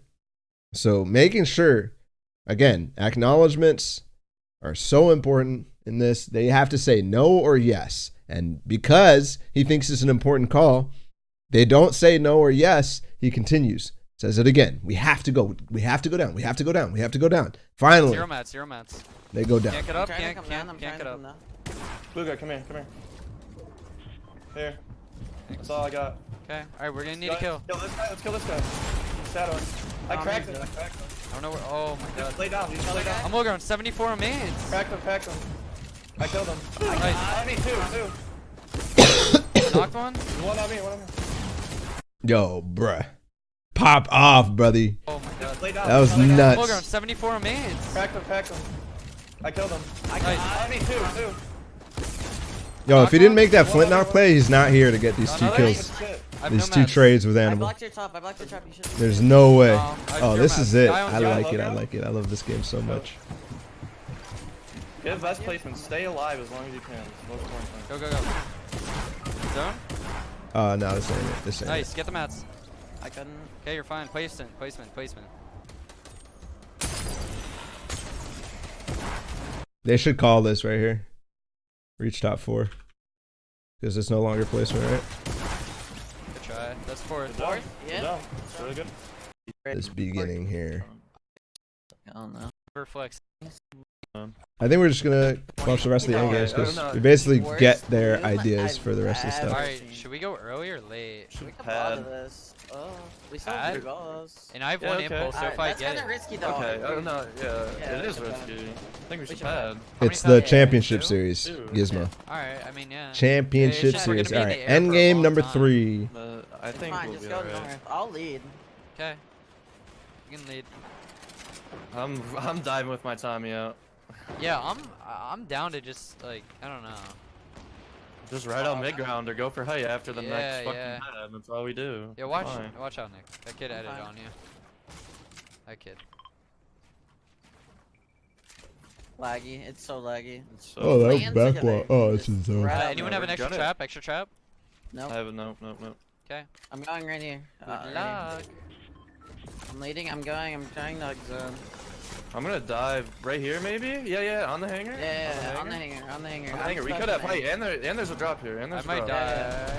So making sure, again, acknowledgements are so important in this. They have to say no or yes. And because he thinks it's an important call, they don't say no or yes. He continues, says it again. We have to go down. We have to go down. Finally, Zero mats. Zero mats. they go down. Can't get I'm up. trying to Can't come down. I'm can't trying get to up. come down. Bugha, come here. Here. That's all I got. Okay. All right. We're gonna need a kill. Kill this guy. Let's kill this guy. Shadowing. I cracked him. I don't know where. Oh my god. Just lay down. Just lay down. I'm low ground. 74 on me. It's Cracked him. I killed him. nice. On me, two. Knocked one. One on me. Yo, bruh. Pop off, brother. Oh my god. Lay down. That was Another guy. Low ground. nuts. 74 on me. It's Cracked him. I killed him. nice. On me, two. Yo, if he didn't make that flint knock play, he's not here to get these two Another kills. Shit. I have These no two mats. trades with I Animal. blocked your top. You should. There's no way. I Oh, zero this mats. is it. Guy on I zero. like it. I logo? like it. I love this game so much. Get best placement. Stay alive as long as you can. It's the most important thing. Go. Zone. No, this ain't it. This ain't Nice. Get the mats. I couldn't. Okay, you're fine. Placement. it. They should call this right here. Reach top 4. Because it's no longer placement, right? Good try. That's fourth. Good job. Yeah. Good job. It's really good. This beginning here. I don't know. For flex. I think we're just gonna watch the rest of the end games because we basically get their ideas for the rest of the All stuff. right. Should we go early or late? We can Pad. bother this. Oh, we still Pad? have 3 goals. And I have Yeah, one okay. impulse, so if I That's get kind of it. risky though. Okay. Oh no. Yeah. Yeah, It is we should risky. I think we should should pad. It's many the times? championship Two? series, Two. Gizmo. Alright, I mean, yeah. Championship Yeah, it's just- we're series. gonna All be right, in the air end for a game long number time. 3. I It's think fine, we'll just be go alright. north. I'll lead. Okay. You can lead. I'm diving with my Tommy out. Yeah, I'm down to just, like, I don't know. Just right on mid ground or go for height after the Yeah, next fucking yeah. pad. That's all we do. Yeah, watch Fine. out, Nick. That kid edited Fine. on you. That kid. Laggy. It's so laggy. It's so Oh, that was Lands like back a wall. baby. Oh, it's in Just zone. right out Anyone there. have an extra Got it. trap? Extra trap? Nope. I have no. Okay. I'm going right here. Good Right here. luck. I'm leading. I'm going. I'm trying to zone. I'm gonna dive right here, maybe. Yeah, on the hanger. Yeah, on the hanger. On the hanger. On the I'm hanger. We stuck could in have the height, hanger. and there's a drop here, and I there's a might drop. die.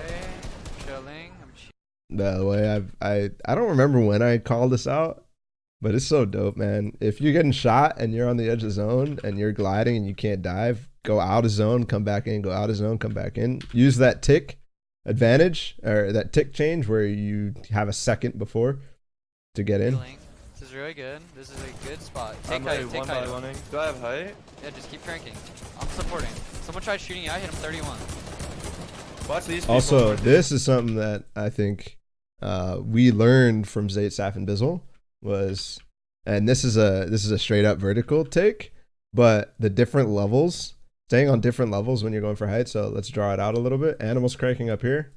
Chilling. I'm By the way, I don't remember when I called this out, but it's so dope, man. If you're getting shot and you're on the edge of zone and you're gliding and you can't dive, go out of zone, come back in, go out of zone, come back in. Use that tick advantage or that tick change where you have a second before to get in. chilling. This is really good. This is a good spot. Take I'm height. ready Take one by height. one. Do I have height? Yeah, just keep cranking. I'm supporting. Someone tried shooting you. I hit him 31. Watch these people. Also, this is something that I think we learned from Zayt, Saf, and Bizzle was, and this is a straight up vertical take, but the different levels, staying on different levels when you're going for height. So let's draw it out a little bit. Animals cranking up here.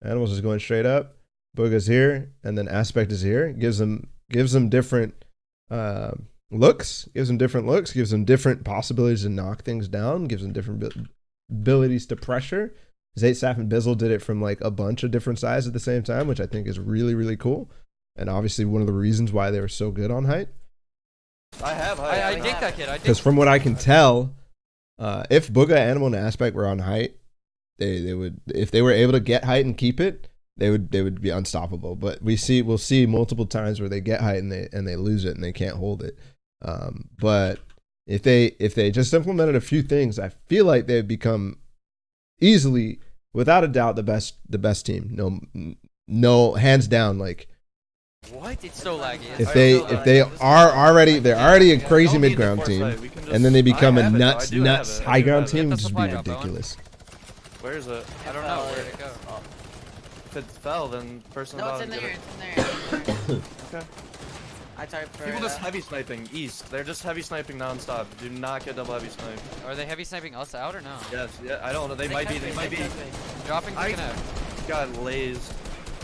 Animals is going straight up. Bugha's here, and then Aspect is here. Gives them different looks. Gives them different looks. Gives them different possibilities to knock things down. Gives them different abilities to pressure. Zayt, Saf, and Bizzle did it from like a bunch of different sides at the same time, which I think is really, really cool. And obviously one of the reasons why they were so good on height. I have height. I dig that kid. I dig. Because from what I can tell, if Bugha, Animal, and Aspect were on height, they would, if they were able to get height and keep it, they would be unstoppable. But we'll see multiple times where they get height and they lose it and they can't hold it. But if they just implemented a few things, I feel like they'd become easily, without a doubt, the best team. No, hands down. Like, What? It's so laggy. if they're already a crazy mid ground team, and then they become a nuts high ground team, would just be ridiculous. Where is it? I don't know. Where'd it go? If it fell, then person No, it's bottom in get there. it. It's in there. Okay. I typed for People just heavy sniping east. They're just heavy sniping non-stop. Do not get double heavy snipe. Are they heavy sniping us out or no? Yes, yeah, I don't know. They might be. They might be. Dropping to I- connect. Got lased.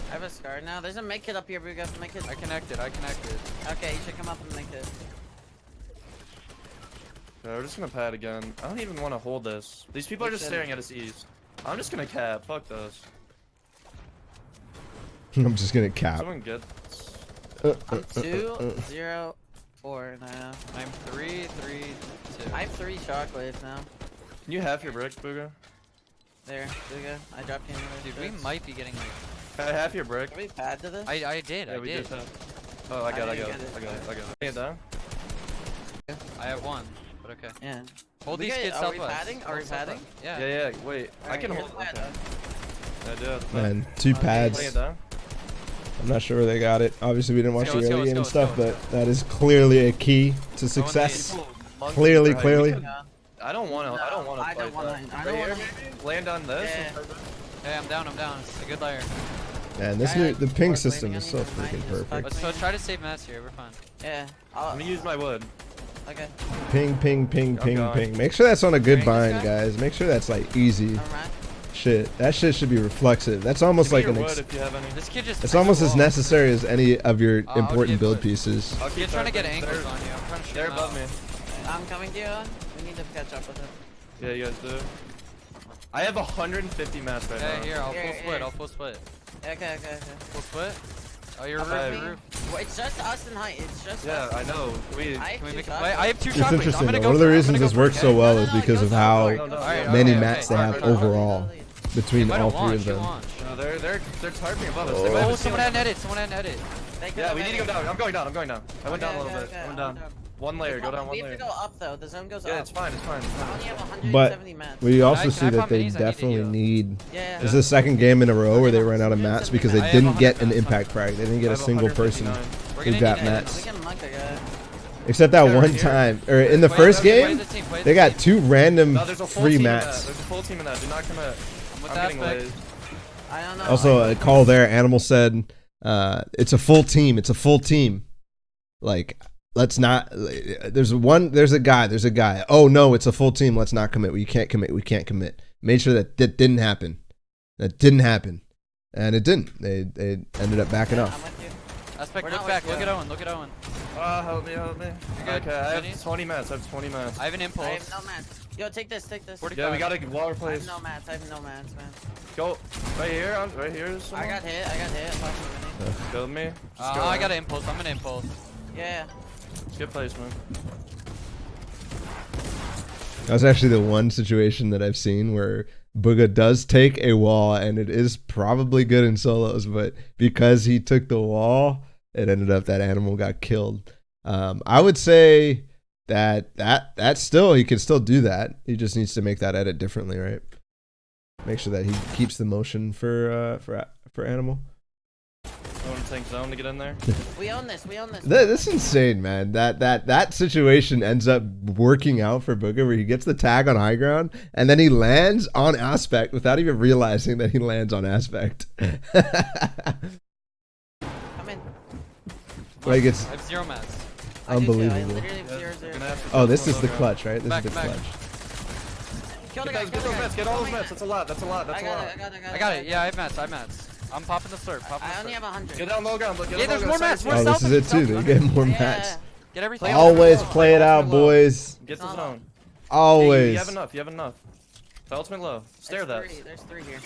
I have a scar now. There's a make kit up here, Bugha. Make kit. I connected. Okay, you should come up and make it. Okay, we're just gonna pad again. I don't even want to hold this. These people are just staring at us east. I'm just gonna cap. Fuck this. I'm just gonna cap. Someone get. I'm 2-0-4 now. I'm 3-3-2. I have 3 shockwaves now. Can you have your brick, Bugha? There, Bugha. I dropped you in the Dude, we might be getting like. Can I have your brick? Can we pad to this? I did. Yeah, I we did. just have. Oh, I got it. didn't I got get it. it. I got it. I got it. Bring it down. I have one, but okay. Yeah. Hold We these got- kids are we southwest. padding? Are we Hold southwest. padding? Yeah. Yeah, yeah. Wait, I Alright, can here's hold. the pad, Okay. though. I do have the pad. And 2 Okay, Bring it pads. down. I'm not sure where they got it. Obviously, we didn't watch Let's the go, early game and let's go, stuff, let's but that is clearly a key to success. People monkey Clearly, for height. clearly. We could- I don't want to. I don't want to I fight don't wanna- that. I don't Right wanna- here, maybe? Land on this. Yeah. Hey, I'm down. It's a good layer. Man, this I new like the ping Fort system Wayne is so Onion and freaking Mine, just perfect. Let's so try to save mats here. We're fine. Yeah. I'm gonna use my wood. Okay. Ping, ping, ping, ping, going. ping. Make sure that's on a good Hearing this bind, guy? guys. Make sure that's like easy Alright. shit. That shit should be reflexive. That's almost Give me like your an. wood if you have any. This kid just. It's threw almost the as wall. necessary as any of your I'll important give build wood. pieces. I'll You're trying to get targeting. angles They're- on you. I'm trying to shoot They're him above out. me. I'm coming to you. We need to catch up with him. Yeah, you guys do. I have 150 mats right Yeah, now. here. I'll Here, full split. here. I'll full split. Okay. Full split. Oh, you're Okay. roof. Well, it's just us and height. It's just Yeah, us. I know. We. I have Can we 2 make a shots. play? I have 2 It's shockwaves. I'm interesting. gonna Though. go One of the for it. I'm reasons gonna this go for works it. so well is No, because go of for how it, go No, no, for it. Alright, many okay, mats they okay. have Alright, overall between They might all have 3 launched. of You them. launch. No, they're targeting above us. Oh. They might have Oh, a someone ceiling. had edit. Someone had edit. They could Yeah, have we need to go edited. down. I'm going down. I went down a little bit. Okay, I went I'll down. go down. One layer. Go down one We have layer. to go up though. The zone goes Yeah, up. it's fine. It's fine. It's I fine. only have But 170 mats. we also Can I see that pop they minis? I need to definitely heal. need. Yeah. This is the second game in a row where they ran out of mats because they I have didn't get 100 an mats. impact frag. They didn't I get a have single person 159. We're who gonna got need We mats. can monk a guy. Except that Yeah, one right here. time, or in the Play first the- play game, the team, play they the got team. 2 random No, there's a full free team in that. mats. There's a full team in that. Do not commit. I'm with I'm getting aspect. lased. I don't know. Also, a call there. Animal said, "It's a full team. It's a full team. Like, let's not. There's a guy. Oh no, it's a full team. Let's not commit. We can't commit. Made sure that didn't happen. And it didn't. They ended up backing I'm off. with you. Aspect, We're look not back. with Look you. at Owen. Look at Owen. Help me. You good? Okay, I Good? have 20 mats. I have 20 mats. I have an I impulse. have no mats. Yo, take this. 40 Yeah, we gotta wall I replace. have no mats. man. Go right here. Right here. Is I someone? got hit. Fuck Killed me. Just go I in. got an impulse. I'm an impulse. Yeah. Good placement. That was actually the one situation that I've seen where Bugha does take a wall, and it is probably good in solos, but because he took the wall, it ended up that animal got killed. I would say that still, he can still do that. He just needs to make that edit differently, right? Make sure that he keeps the motion for animal. I want to tank zone to get in there. We own this. This is insane, man. That situation ends up working out for Bugha, where he gets the tag on high ground and then he lands on aspect without even realizing that he lands on aspect. Like it's I have 0 mats. I do too, I unbelievable. literally have zero, zero. Gonna have to Oh, put this some is the logo. clutch, right? This Back, is the back. clutch. Kill the Get guy, those, kill get the those guy. mats, get all those Kill mats. the That's a lot, that's a lot, guy. that's a I lot. got it. I got it. Yeah, I have mats. I have mats. I'm popping the slurp. Popping I the only slurp. have 100. Get down low ground, look, get Yeah, down there's low more ground, mats, side more Oh, to this side. is it too. They get more Yeah. mats. Get everything. Always low. play it out, boys. Get the No, no. zone. Always. You have enough, you have enough. The ultimate low. Stare that. There's three here.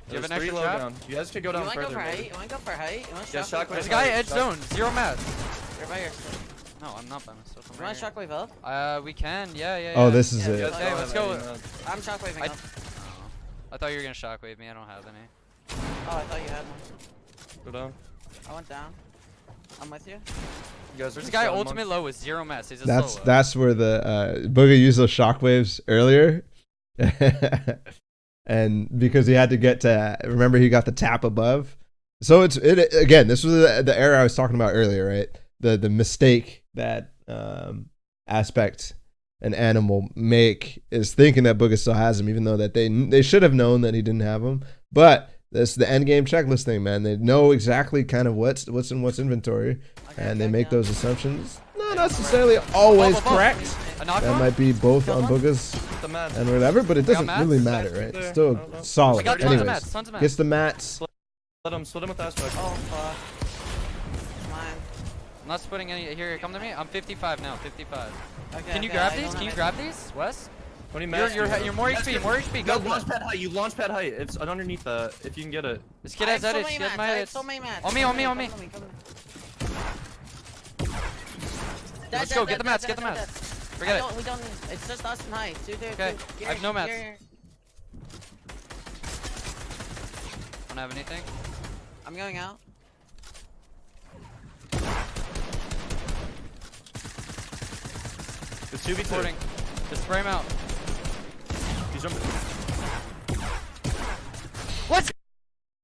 Do you have an There's 3 extra low trap? ground. You guys could go You down wanna go further. for height? maybe. You wanna go for height? You wanna Yeah, shockwave? shockwave. There's a guy at edge zone. 0 mats. You're by yourself. No, I'm not by myself. I'm You wanna right here. shockwave up? We can. Yeah. Oh, this is Yeah, it. You guys Okay, don't let's have go. any mats. I'm shockwaving I- up. I thought you were gonna shockwave me. I don't have any. Oh, I thought you had one. Go down. I went down. I'm with you. You guys There's are a guy just ultimate low with 0 mats. He's a That's solo. that's where the Bugha used those shockwaves earlier. And because he had to get to, remember he got the tap above. So it again, this was the error I was talking about earlier, right? The mistake that Aspect and Animal make is thinking that Bugha still has him, even though that they should have known that he didn't have him. But this the end game checklist thing, man. They know exactly kind of what's in what's inventory, Okay, and they back make down. those assumptions. Not necessarily always Above. correct. A knock That one? might be both Kill on one? Bugha's the mats. and whatever, but it We got doesn't mats? really Mats matter, right right? there. Still Oh, no. I solid. got tons of Anyways, mats. Tons of mats. gets the mats. Split him with Aspect. Oh fuck. Mine. I'm not splitting any. Here, come to me. I'm 55 now. 55. Okay, Can you okay, grab I these? don't Can you have grab these, Wes? How many mats? You're more HP. More HP. No, Go for launch it. pad height. You launch pad height. It's underneath that. If you can get it. This kid I has have so edits. many He has mats, my I have edits. so many mats. On me, Come on me, to on me. come to come to me. Let's go, get the mats, get the mats. Forget it. We don't need. It's just us and height. Okay, I have no mats. Don't have anything. I'm going out. It's 2v2. Reporting. Just spray him out. He's jumping. Let's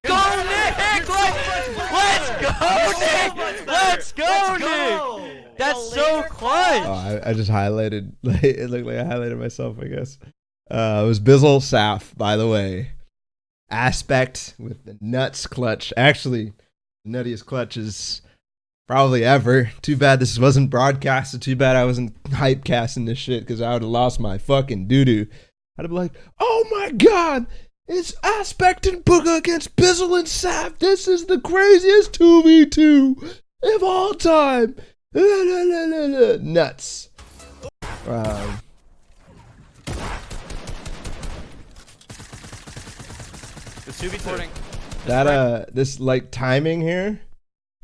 go, Nick! Let's go, Nick! Let's go, Nick! That's so clutch! Oh, I just highlighted. It looked like I highlighted myself, I guess. It was Bizzle Saf, by the way. Aspect with the nuts clutch. Actually, the nuttiest clutches probably ever. Too bad this wasn't broadcasted. Too bad I wasn't hype casting this shit, because I would have lost my fucking doo-doo. I'd be like, oh my god, it's Aspect and Bugha against Bizzle and Saf. This is the craziest 2v2 of all time. Nuts. It's 2v2. Reporting. That this like timing here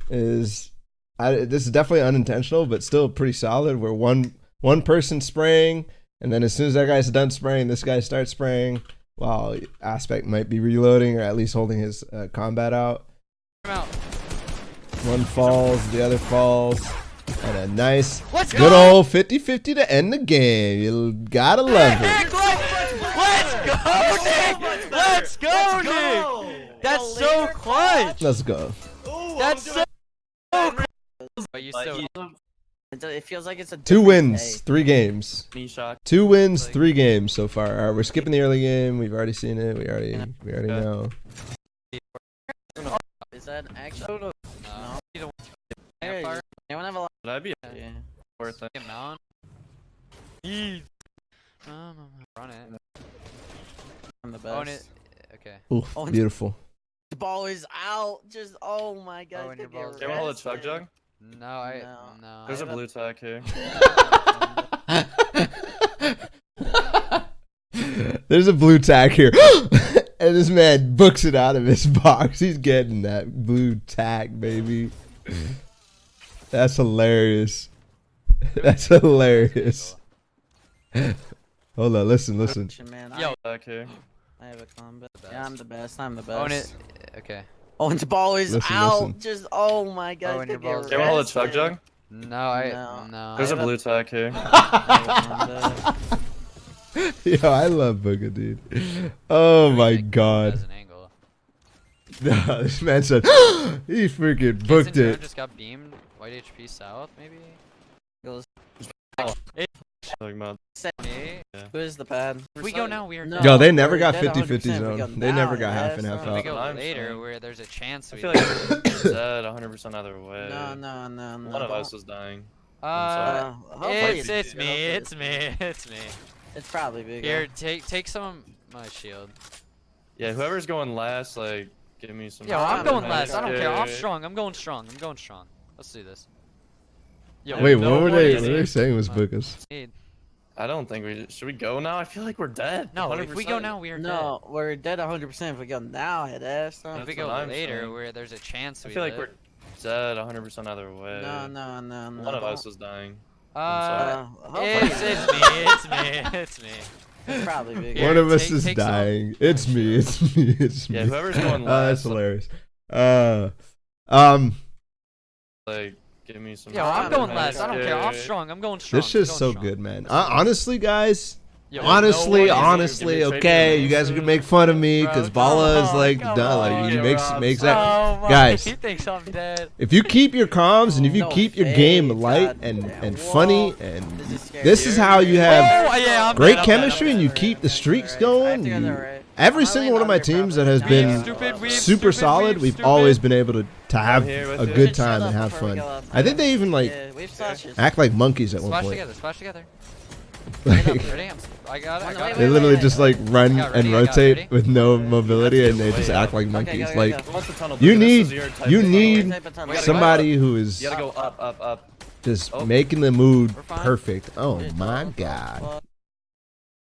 is this is definitely unintentional, but still pretty solid. Where one person spraying, and then as soon as that guy's done spraying, this guy starts spraying while Aspect might be reloading or at least holding his combat out. I'm out. One falls, the other falls, and a nice Let's good go! old 50-50 to end the game. You gotta love it. Nick, let's go, Nick! Let's go, Nick! That's so clutch! Let's go. That's so clutch! But you still... It feels like it's a 2 different wins, day. 3 games. Knee shock. 2 wins, 3 games so far. All right, we're skipping the early game. We've already seen it. We already know. Is that actually? No. No. Hey, fire. Anyone have a lot? That'd be Yeah. worth it. Mount. Run it. I'm the best. Own it. Okay. Oof, Oh, beautiful. The ball is out. Just oh my god. Oh, and your ball's Can we hold a chug jug? No, No. There's a have a- blue tack here. There's a blue tack here. And this man books it out of his box. He's getting that blue tack, baby. That's hilarious. That's hilarious. Hold on, listen. Man, Yo. Tack here. I have a combat. The Yeah, I'm the best. I'm the best. Own it. Okay. Oh, and the ball is Listen, out. listen. Just oh my god. Oh, and your ball's Can we hold a chug jug? No, No. There's I a have a- blue tack here. Yo, I love Bugha, dude. Oh my god. As an angle. No, this man said he freaking Kids booked in here it. Just got beamed. White HP south, maybe. Talking about. Me. Who is the pad? If we go now, we are No. dead. Yo, they never we're got dead 50-50 100% if we go zone. They now, never got yeah, half and half If we out. go I'm later, saying. where there's a chance I we feel do. like we're dead 100% either way. No. One of us is dying. Hopefully It's me, hopefully it's me, it's me. It's probably big. Here, take some of my shield. Yeah, whoever's going last, like, give me some. Yo, I'm going last. I don't care. I'm Yeah. strong. I'm going strong. I'm going strong. Let's do this. Yo, Wait, no what were more they? easy. What were they saying was Bugha's? I don't think we should we go now. I feel like we're dead. No, if we go 100%. now, we are No, we're dead 100% if we go now, head ass. dead. If we That's go what I'm later, saying. where there's a chance I we feel like live. we're dead 100% either way. No. One of us is dying. Hopefully It's me, it's me. It's probably big. Here, One of us take- is take some. dying. It's me. It's me. It's me. Yeah, whoever's going That's last, hilarious. like, give me some. Yo, I'm going magic. last. I don't care. I'm strong. I'm going strong. This shit's I'm so going strong. good, man. Honestly, guys. Yo, Honestly, no one is honestly, gonna be okay, trading you with guys us. can make fun of me Bro, because come Balla is on, like come done, like on. he Yeah, makes Rob, makes stop. that. Oh my, Guys. he thinks I'm dead. If you keep your comms and if you No keep your way, game light God. and Whoa. funny and This is scary. this is how you have Oh, yeah, I'm great dead, I'm dead, chemistry I'm and you dead. keep the streaks I have going. to go you- there, right? Every I'm single one of my under teams that probably. has been Stupid weeb, super stupid solid, weeb, we've stupid. always been able to have here with a you. good Just shut time up and have before we fun. go up. I think they even like Yeah, we've such act like monkeys at one Splash point. together, splash together. Like, Ready? I got it, I got Wait, it. they literally wait. just like run I got and ready, I got rotate ready. with no mobility That's and they way just up. act like Okay, monkeys. go, go, Like go. What's the tunnel? You This need- is your type you of tunnel. need Type of tunnel. We gotta somebody who is You gotta go up. just Oh. making the mood We're fine. perfect. Oh Dude, my fuck, god. fuck.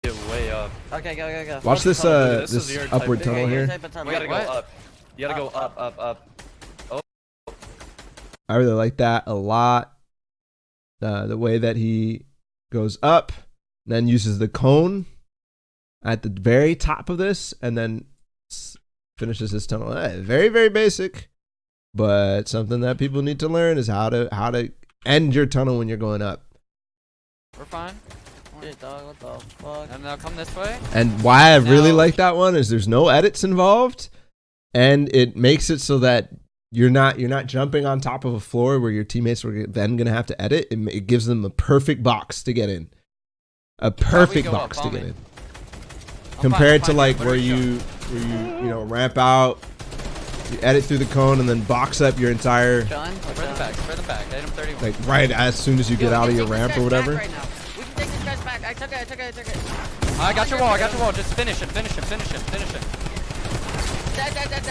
Get way up. Okay, go. Watch What's the this tunnel, dude? This is this your type upward of- tunnel Okay, here. type of tunnel. We gotta go What? up. You gotta go up. I really like that a lot. The way that he goes up, then uses the cone at the very top of this, and then finishes his tunnel. Very, very basic, but something that people need to learn is how to end your tunnel when you're going up. We're fine. Dude, dog, what the fuck? And now come this way. And why I really Now- like that one is there's no edits involved, and it makes it so that you're not jumping on top of a floor where your teammates were then gonna have to edit. It gives them a perfect box to get in, a perfect go up, box to follow get me. in. I'm Compared fine, to like what where are we you ramp out, you edit through the cone and then box up your entire John? Spread them back, spread them back. Hit him 31. like right as soon as you get out of your ramp or whatever. Right now. We can take this guy's back. I took it. I got your wall, Just finish him.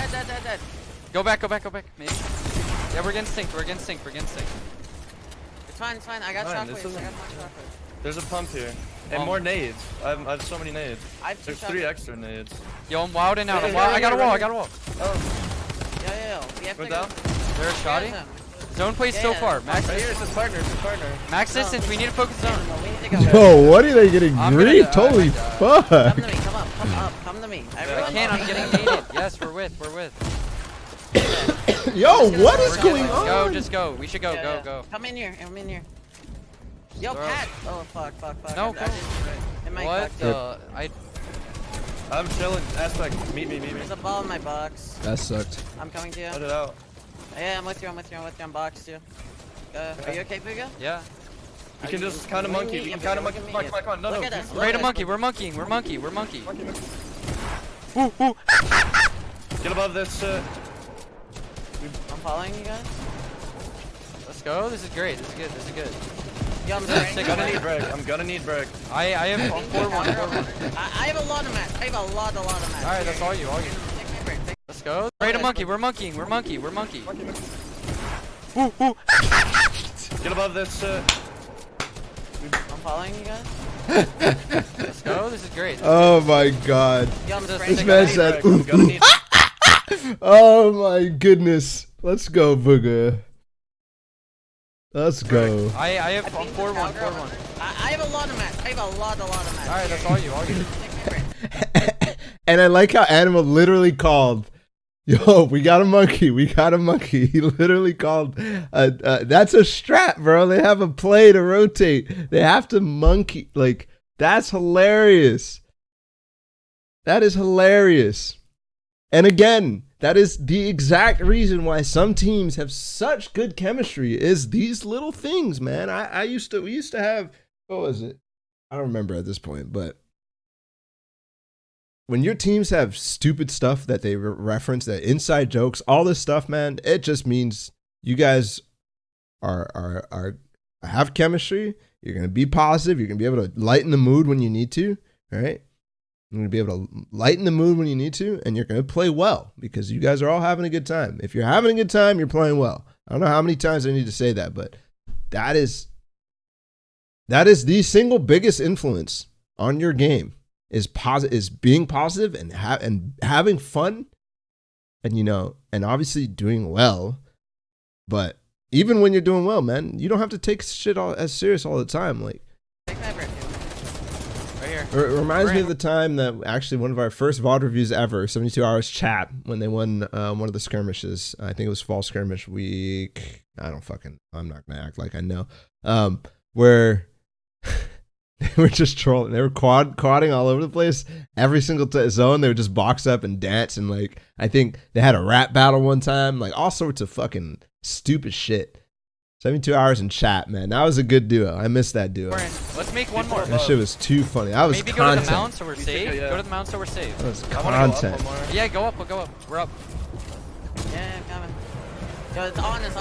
Dead. Go back, maybe. Yeah, we're getting synced. It's fine. I got Fine, shockwaves. this isn't- I got my shockwaves. There's a pump here. And more nades. I have so many nades. I have two There's 3 shockwaves. extra nades. Yo, I'm wilding out. Right I got a here, wall, right I got a wall. Oh, Yeah. We have go to down. There's a Yeah, shoddy. Zone plays so Yeah. far. Max Right here, it's his partner. max distance. We need to focus zone. No, we need to go. Yo, what are they getting I'm gonna griefed? die, I Holy might die. fuck! Come to me. Come to me. I Everyone can't. come I'm to me. getting needed. Yes, we're with. Yo, what is Let's going Let's go. on? Just go. We should go. Yeah. Go. Come in here. Yo, Bro. Pat. Oh, fuck. No, I go. didn't- it might What cock you. the? I'm chilling. Aspect. Meet me. There's a ball in my box. That sucked. I'm coming to you. Put it out. Yeah, I'm with you. I'm boxed too. Are you okay, Bugha? Yeah. You can just kind of monkey. We can kind of monkey. Come on. No. Look at us. Rate a monkey. We're monkeying. Get above this shit. I'm following you guys. Let's go. This is great. This is good. Yo, I'm Sick. sorry. I'm gonna need brick. I have 4-1. I have a lot of mats. I have a lot of mats. All right, that's all you. Take my break. Let's go. Rate a monkey. We're monkeying. Get above this shit. I'm following you guys. Let's go. This is great. Oh my god. Yo, I'm This This spraying. man Take said, I'm gonna need. oh my goodness. Let's go, Bugha. Let's go. I have I pinged 4-1. the cowgirl. I have a lot of mats. I have a lot of mats. All right, that's all you. Take my break. And I like how Animal literally called, yo, we got a monkey. He literally called, that's a strap, bro. They have a play to rotate. They have to monkey. Like, that's hilarious. That is hilarious. And again, that is the exact reason why some teams have such good chemistry is these little things, man. We used to have what was it? I don't remember at this point, but when your teams have stupid stuff that they reference, that inside jokes, all this stuff, man, it just means you guys are have chemistry. You're gonna be positive. You're gonna be able to lighten the mood when you need to. All right, you're gonna be able to lighten the mood when you need to, and you're gonna play well because you guys are all having a good time. If you're having a good time, you're playing well. I don't know how many times I need to say that, but that is the single biggest influence on your game is being positive and having fun, and and obviously doing well. But even when you're doing well, man, you don't have to take shit as serious all the time. Like, Take my break. Right here. it reminds me of the time that actually one of our first VOD reviews ever, 72 Hours Chat, when they won one of the skirmishes. I think it was Fall Skirmish Week. I'm not gonna act like I know. Where they were just trolling. They were quadding all over the place. Every single zone, they would just box up and dance. And like, I think they had a rap battle one time. Like all sorts of fucking stupid shit. 72 Hours in Chat, man. That was a good duo. I missed that duo. Let's make one more. That shit was too funny. That was Maybe content. go to the mount so we're safe. yeah. Go to the mount so we're safe. That was I wanna go up content. one more. Yeah, go up. We'll go up. We're up. Yeah, I'm coming. Yo, it's on us.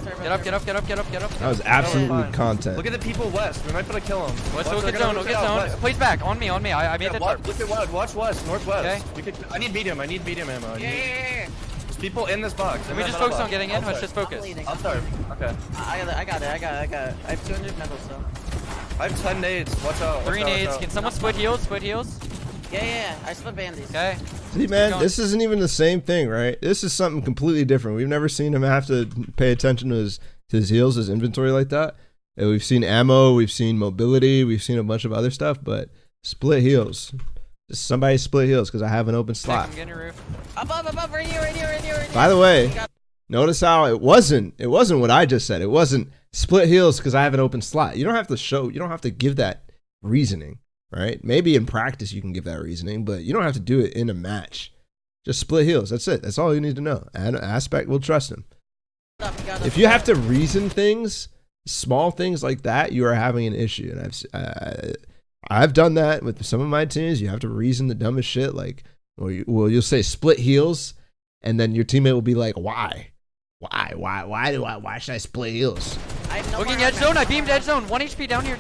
Turbo. Get up. That was absolutely fine. content. Look at the people west. We might put a kill them. Let's go get zone. We'll get zone. Please back. On me. I made that tarp. Look at what? Watch west, northwest. Okay. I need medium ammo. Yeah. There's people in this box. Can we just focus on getting in? Let's just focus. I'll start. Okay. I got it. I have 200 medals, so. I have 10 nades. Watch out. 3 nades. Can someone split heals? Yeah. I split bandies. Okay. See, man, this isn't even the same thing, right? This is something completely different. We've never seen him have to pay attention to his heals, his inventory like that. And we've seen ammo, we've seen mobility, we've seen a bunch of other stuff, but split heals. Just somebody split heals because I have an open slot. I'm getting your roof. Above, right here. By the way, notice how it wasn't what I just said. It wasn't split heals because I have an open slot. You don't have to give that reasoning. Right? Maybe in practice you can give that reasoning, but you don't have to do it in a match. Just split heals. That's it. That's all you need to know. And Aspect will trust him. If you have to reason things, small things like that, you are having an issue. And I've done that with some of my teams. You have to reason the dumbest shit, like, you'll say split heals, and then your teammate will be like, why? Why should I split heals? Looking edge zone. I beamed edge zone. 1 HP down here.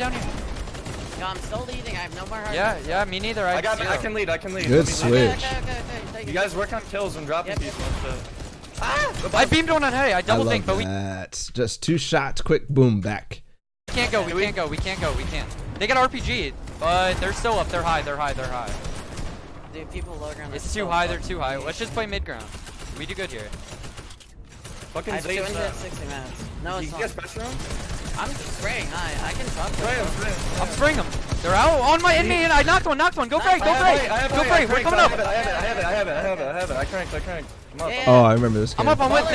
Yo, I'm still leading. I have no more heart. Yeah, me neither. I can lead. Good switch. Okay. You guys work on kills and dropping people and shit. I beamed one on Hey. I double think, but we That's just 2 shots, quick boom, back. can't go. We can't. They got RPG, but they're still up. They're high. Dude, people low ground. It's too high. They're too high. Let's just play mid ground. We do good here. Fucking I have Zane's 260 minutes. No, You it's guys not. pressure him? I'm spraying. I can drop Spray him. I'm spraying them. They're out on my enemy, and I knocked one. Go break. Go break. We're coming up. I have it. I cranked. I'm up. Yeah. Oh, I remember this game. I'm with.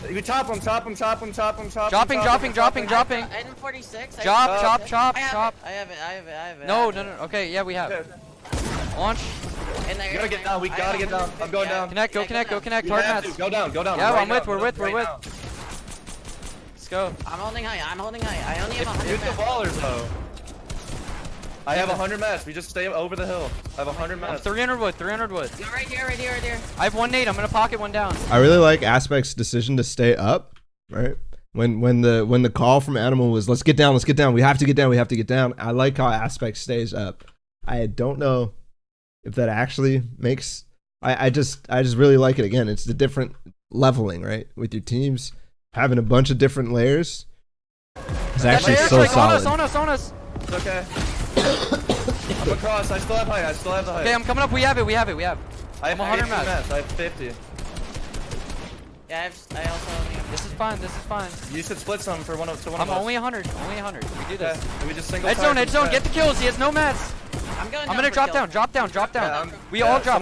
You chop him. Dropping. Item 46. Chop. I have it. No. Okay, yeah, we have. Launch. In there. You gotta get down. We gotta get down. I'm going down. Connect. Go connect. You Hard have to. mats. Go down. Yeah, Right I'm with. now. We're with. Right now. Let's go. I'm holding high. I only have 100 Use the mats. ballers though. I have 100 mats. We just stay over the hill. I have 100 I'm mats. 300 wood. You're right here. I have 1 nade. I'm gonna pocket one down. I really like Aspect's decision to stay up, right? When the call from Animal was let's get down, we have to get down. I like how Aspect stays up. I don't know if that actually makes I just really like it. Again, it's the different leveling, right? With your teams having a bunch of different layers. It's actually so solid. On us. It's okay. I'm across. I still have the height. Okay, I'm coming up. We have it. I have I'm 100 80 mats. I have 50. Yeah, I also only have. This is fine. You should split some for one of I'm us. only 100. We do this. Okay. We just single Edge zone. Get the kills. He has no mats. I'm gonna drop down. Yeah, We all drop.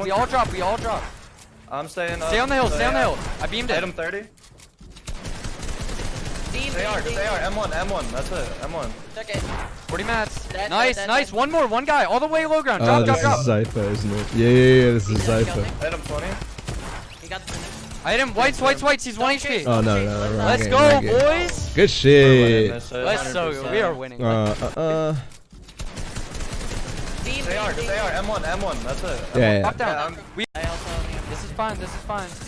I'm staying up. Stay on the hill. I beamed Hit it. him 30. They are. M1. That's it. M1. Okay. 40 mats. Dead. Nice. One more. One guy. All the way low ground. Oh, Drop. this is Zypher, isn't it? Yeah, this is He's gonna kill Zypher. me. Hit him 20. He got the finish. I hit him. Whites. He's 1 HP. Oh no, wrong Let's game, go, wrong game. boys. Good shit. Let's so we are winning. They are, M1, that's it. Yeah. Drop down. Yeah, This is fine.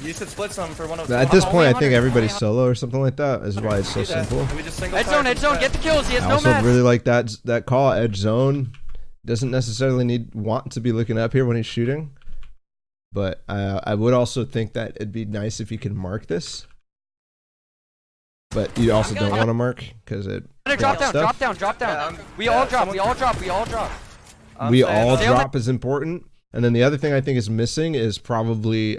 you should split some for one of At this point, I think 100, everybody's only solo or something like that. This is why it's so simple. We just single Edge zone. Get the kills. He has I no also mats. really like that call, edge zone. Doesn't necessarily want to be looking up here when he's shooting, but I would also think that it'd be nice if you could mark this. But you also don't want to mark because it. Drop down. Yeah, We all drop. We all drop. We all Stay on the- drop is important, and then the other thing I think is missing is probably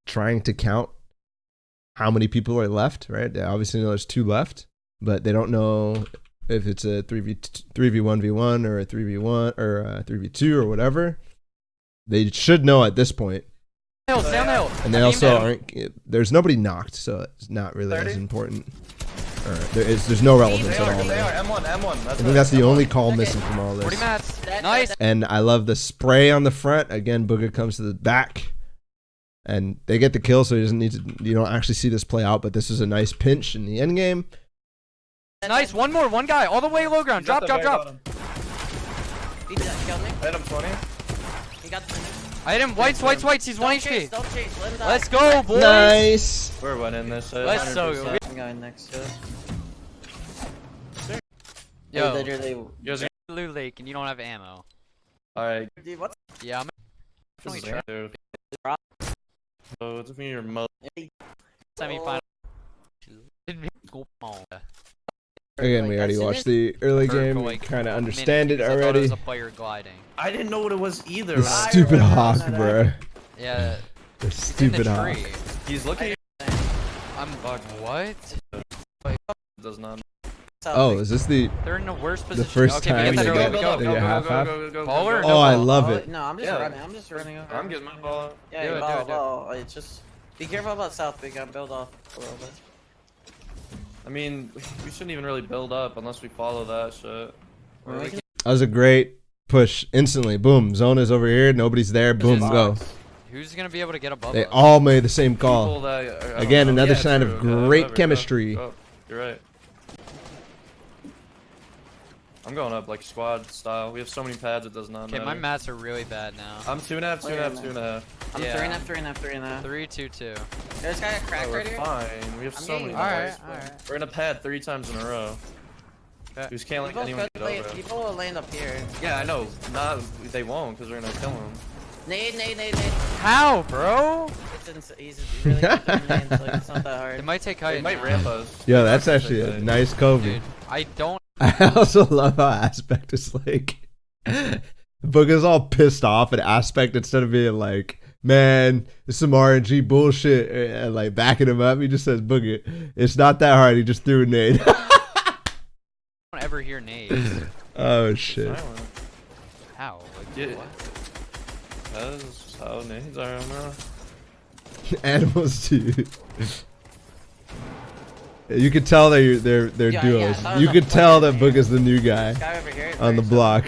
trying to count how many people are left. Right? They obviously know there's 2 left, but they don't know if it's a 3v1v1 or a 3v1 or a 3v2 or whatever. They should know at this point. Stay on the hill. And they also aren't. There's nobody knocked, so it's not really 30? as important. Or there's no relevance at all. They There. are, M1. I think that's the only call missing from all 40 this. mats. Nice. And I love the spray on the front. Again, Bugha comes to the back, and they get the kill, so he doesn't need to. You don't actually see this play out, but this is a nice pinch in the end game. Nice. One guy all the way low ground. Drop. He killed me. I hit him 20. He got the finish. I hit him. Whites. He's 1 HP. Don't chase. Let him die. Let's go, boys. Nice. We're winning this. Let's so 100%. I'm going next. Yo, Literally. You guys are Blue Lake, and you don't have ammo. alright. Dude, what's Yeah, I'm This is definitely dude. So it's me your mother. semi-final. Again, we already watched the early game. We kind of understand it already. There's a player gliding. I didn't know what it was either. The when I- stupid hawk, bro. Yeah, The it's in the stupid hawk. tree. He's looking. I'm what? Does not. Oh, is this the? They're in the worst position. first okay, time we get they that get- early. We go, go. go, half. Ball or Oh, no I ball? love it. No, I'm just Yeah. running. I'm just running over. I'm getting my ball out. Yeah, Do it, ball, do it. ball. It's just be careful about south. We got build off a little bit. I mean, we shouldn't even really build up unless we follow that shit. Or we can That was a great push. Instantly, boom. Zone is over here. Nobody's there. Boom, Just go. Who's gonna be able to get above They us? all made the same people call. that I don't Again, know. another Yeah, sign true. of Yeah, great whatever, chemistry. go. Oh, you're right. I'm going up like squad style. We have so many pads it does not Okay, matter. my mats are really bad now. I'm 2.5, 2.5, 2.5. I'm Yeah. 3.5. 3-2-2. There's guy got cracked Oh, we're right here. fine. We have I'm so many. getting- guys. Alright. We're in a pad 3 times in a row. Okay. We just can't let People, anyone could get land, over it. people will land up here. Yeah, I know. Not they won't because we're gonna kill them. Nade. How, bro? He's really good at lane, so it's not that hard. It might take height. They might now. ramp us. Yo, that's actually a nice Kobe. Dude, I don't. I also love how Aspect is like, Bugha's all pissed off at Aspect instead of being like, man, it's some RNG bullshit, and like backing him up. He just says, Bugha, it's not that hard. He just threw a nade. I don't ever hear nades. Oh shit. Silent. How? Like, Yeah. what? That's just how nades are, man. Animals too. You could tell they're Yeah, duos. yeah, You could tell that player. Bugha's the new guy Guy over here. on the block.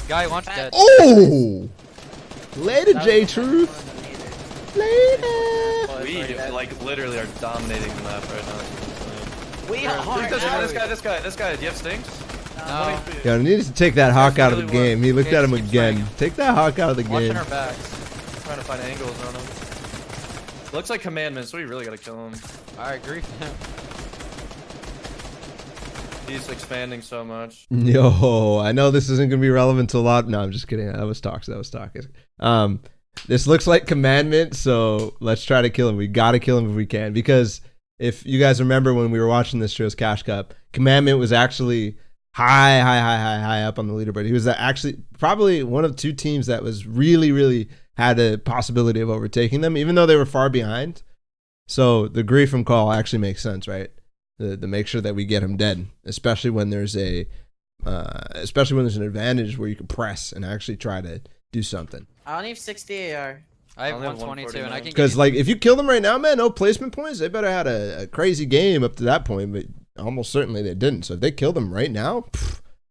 Guy launched dead. Oh! Later, J Truth. Later. We like literally are dominating the map right now. We are. This guy. Do you have stings? No. Yeah, he needs to take that hawk out of the really game. He looked Okay, at him just keep again. spraying. Take that hawk out of the Watching game. our backs. Trying to find angles on him. Looks like commandment, so we really gotta kill him. Alright, grief. He's expanding so much. Yo, I know this isn't gonna be relevant to a lot. No, I'm just kidding. That was talk. This looks like commandment, so let's try to kill him. We gotta kill him if we can, because if you guys remember when we were watching this show's Cash Cup, commandment was actually high up on the leaderboard. He was actually probably one of 2 teams that was really had a possibility of overtaking them, even though they were far behind. So the grief from call actually makes sense, right? The make sure that we get him dead, especially when there's an advantage where you can press and actually try to do something. I only have 60 AR. I have only have 122 and I 149. can get Because you- like if you kill them right now, man, no placement points. They better had a crazy game up to that point, but almost certainly they didn't. So if they kill them right now,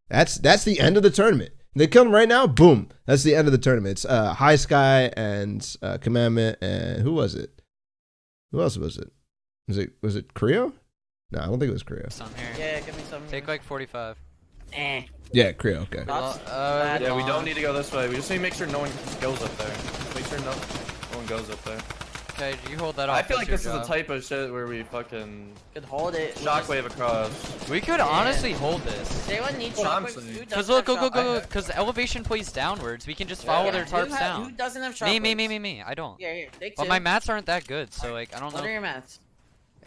that's the end of the tournament. They killed him right now. Boom. That's the end of the tournament. It's High Sky and Commandment and who was it? Who else was it? Was it Creo? No, I don't think it was Creo. Some here. Yeah, give me some. Take like 45. Yeah, Creo. Okay. Yeah, we don't need to go this way. We just need to make sure no one goes up there. Make sure no one goes up there. Okay, you hold that off. I feel like That's this your is the job. type of shit where we fucking Could hold it. shockwave across. We could honestly hold this. They would need What I'm shockwaves. saying. Who Cause doesn't look, have go. shockwaves? Cause elevation plays downwards. We can just follow their tarps Who down. doesn't have shockwaves? Me. I don't. Yeah, here. Take But two. my mats aren't that good, so like I don't What are know. your mats?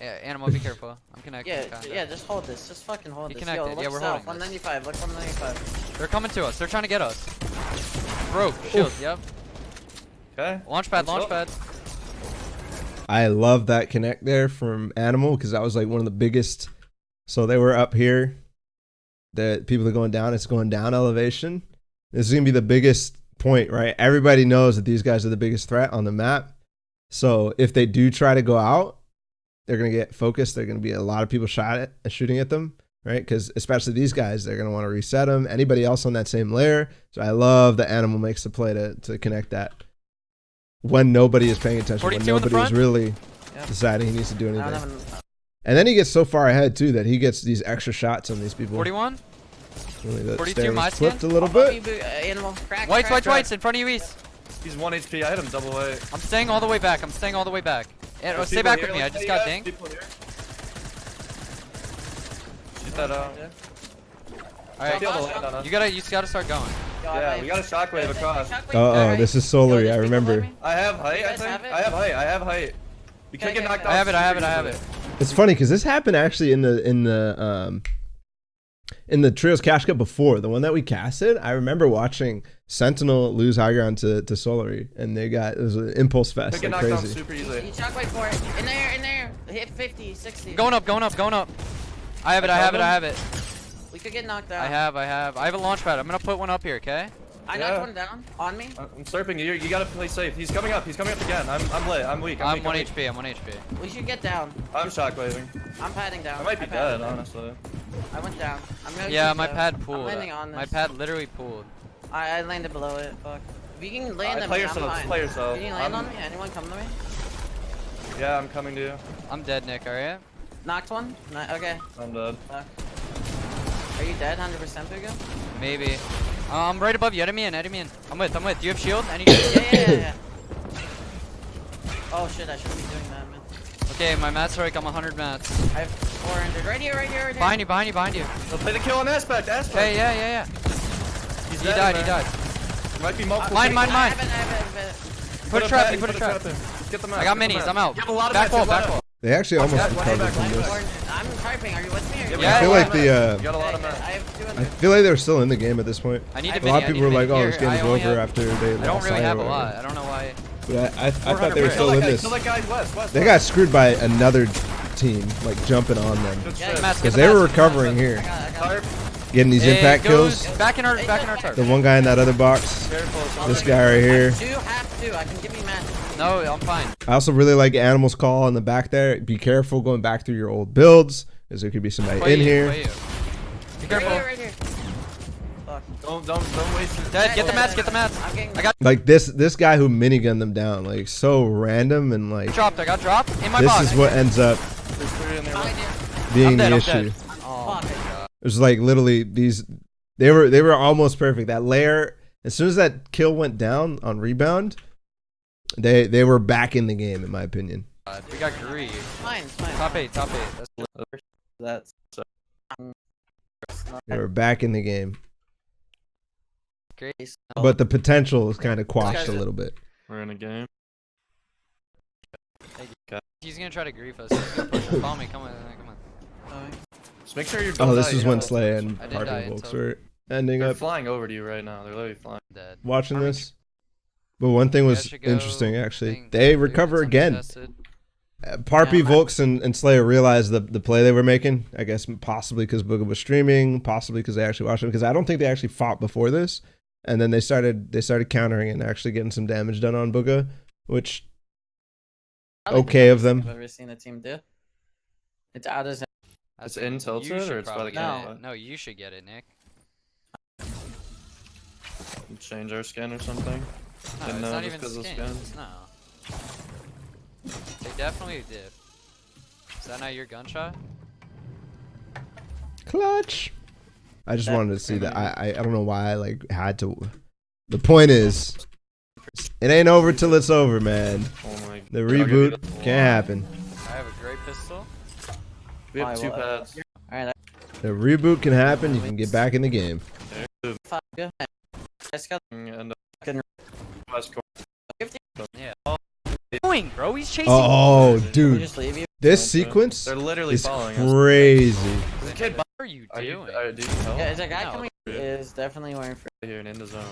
Yeah, Animal, be careful. I'm connected. Yeah, kinda. yeah, just hold this. Just fucking hold Be this. connected. Yo, look Yeah, we're south. holding this. 195. Look 195. They're coming to us. They're trying to get us. Broke. Shield. Yep. Okay. Launchpad. Launchpad. I love that connect there from Animal because that was like one of the biggest. So they were up here. The people are going down. It's going down elevation. This is gonna be the biggest point, right? Everybody knows that these guys are the biggest threat on the map. So if they do try to go out, they're gonna get focused. They're gonna be a lot of people shooting at them, right? Because especially these guys, they're gonna want to reset them. Anybody else on that same layer. So I love that Animal makes the play to connect that when nobody is paying attention, when 42 in the nobody is front. really Yeah. deciding he needs to do I don't anything. have And then he gets so far ahead too that he gets these extra shots on these people. 41. Really, the 42 stairs my flipped a skin. little bit. Animal. Crack, Whites. crack, Whites. In front of you, East. He's 1 HP. I hit him double weight. I'm staying all the way back. And, There's stay people back here, with me. I let's just say, got guys, dinged. people here. Shoot that out. All right. Feel the land on us. You just gotta start going. Yeah, we got a shockwave across. Oh, this is Solary. I remember. I have height, You I guys think. have it? I have height. We can't Okay, get knocked okay. off. I have it. It's funny because this happened actually in the Trios Cash Cup before, the one that we casted. I remember watching Sentinel lose high ground to Solary, and it was an impulse fest They get like knocked off crazy. super easily. You shockwave for it. In there. Hit 50, 60. Going up. I have it. We could get knocked out. I have a launch pad. I'm gonna put one up here, okay? I Yeah. knocked one down. On me. I'm slurping you. You gotta play safe. He's coming up. again. I'm lit. I'm weak. I'm weak, 1 weak. HP. I'm 1 HP. We should get down. I'm shockwaving. I'm padding down. I might be padded dead, down. honestly. I went down. I'm gonna Yeah, keep my down. pad I'm pooled. landing on this. My pad literally pooled. I landed below it. Fuck. If you can land on Play me, yourself. I'm fine. Play yourself. Can you land on me? Anyone come to me? Yeah, I'm coming to you. I'm dead, Nick. Alright. Knocked one? No, okay. I'm dead. Fuck. Are you dead 100% Bugha? Maybe. I'm right above you. Enemy in. I'm with. Do you have shield? Any? Yeah. Oh shit, I shouldn't be doing that, man. Okay, my mats are like I'm 100 mats. I have 400. Right here. Behind you. They'll play the kill on aspect. Okay, yeah. He's He dead, died. man. There might be multiple. Mine. people. I have Put a trap. Put a trap. in. Get them out. I got get them minis. out. I'm out. You have a lot of Back mats, wall. you have a lot of- They actually almost that, recovered back, from one this. back. I'm typing. Are you with me? Or Yeah, Yeah, I feel like You the got a lot of I mats. have 200. I feel like they're still in the game at this point. I need A a A mini. lot of people were like, "Oh, Here, this game I is only over have- after they lost." I don't really sight or have a whatever. lot. I don't know why. But I thought 400 they were bricks. still Kill in that guy. this. Kill that guy west. They got screwed by another team, like jumping on them Good Yeah, shit. Mats, because get they the were mats. recovering here, I got Tarp. getting these It impact goes kills. back in our tarp. The one guy in that other box, Careful. this guy right here. You have to. I can give you match. No, I'm fine. I also really like Animal's call on the back there. Be careful going back through your old builds, because there could be somebody Play in you, here. play you. Be careful. Right here. Fuck. Don't waste your. Dead. Get the mats. I'm getting. I got Like this guy who minigunned them down, like so random and like dropped. I got dropped in my this box. is what ends up There's 3 in there. Behind you. being I'm dead, the I'm issue. dead. Oh, Fuck. It was like literally these. They were almost perfect. That layer, as soon as that kill went down on rebound, they were back in the game, in my opinion. we got greed. Fine. Top 8. That's That's They were back in the game, great. but the potential is kind of Guys quashed a are- little bit. we're in a game. He's gonna try to grief us. He's gonna push us. Follow me. Come on. Just make sure you're. Oh, this is when Slay and I didn't die Parking Volks until- were ending They're up flying over to you right now. They're literally flying. Dead. watching this. But one thing was Guys should go interesting, actually. thing They two, recover it's again. uncontested. Parpy, Yeah, Volks, and Slayer realized the play they were making. I guess possibly because Bugha was streaming, possibly because they actually watched him. Because I don't think they actually fought before this, and then they started countering and actually getting some damage done on Bugha, which okay of them. I've ever seen a team do. It's out of. It's in tilted You should or it's by the probably camera? get it. No, you should get it, Nick. change our skin or something. No, Didn't it's know not just even 'cause of skins. No. They definitely did. Is that not your gunshot? Clutch. I just That- wanted to see that. I don't know why I like had to. The point is, it ain't over till it's over, man. Oh my. The I'll give you reboot the- can't happen. I have a great pistol. We have two Why, pads. Alright, The reboot can happen. You can get back in the game. fuck, go ahead. Let's go. And Fucking- West Coast. Yeah. Doing, bro? He's chasing. Oh, Can we dude, just leave you? this sequence They're literally is following us. crazy. There's a kid What are you Are you, doing? do you help? Yeah, is that guy No. coming? Is definitely wearing free. Here and in the zone.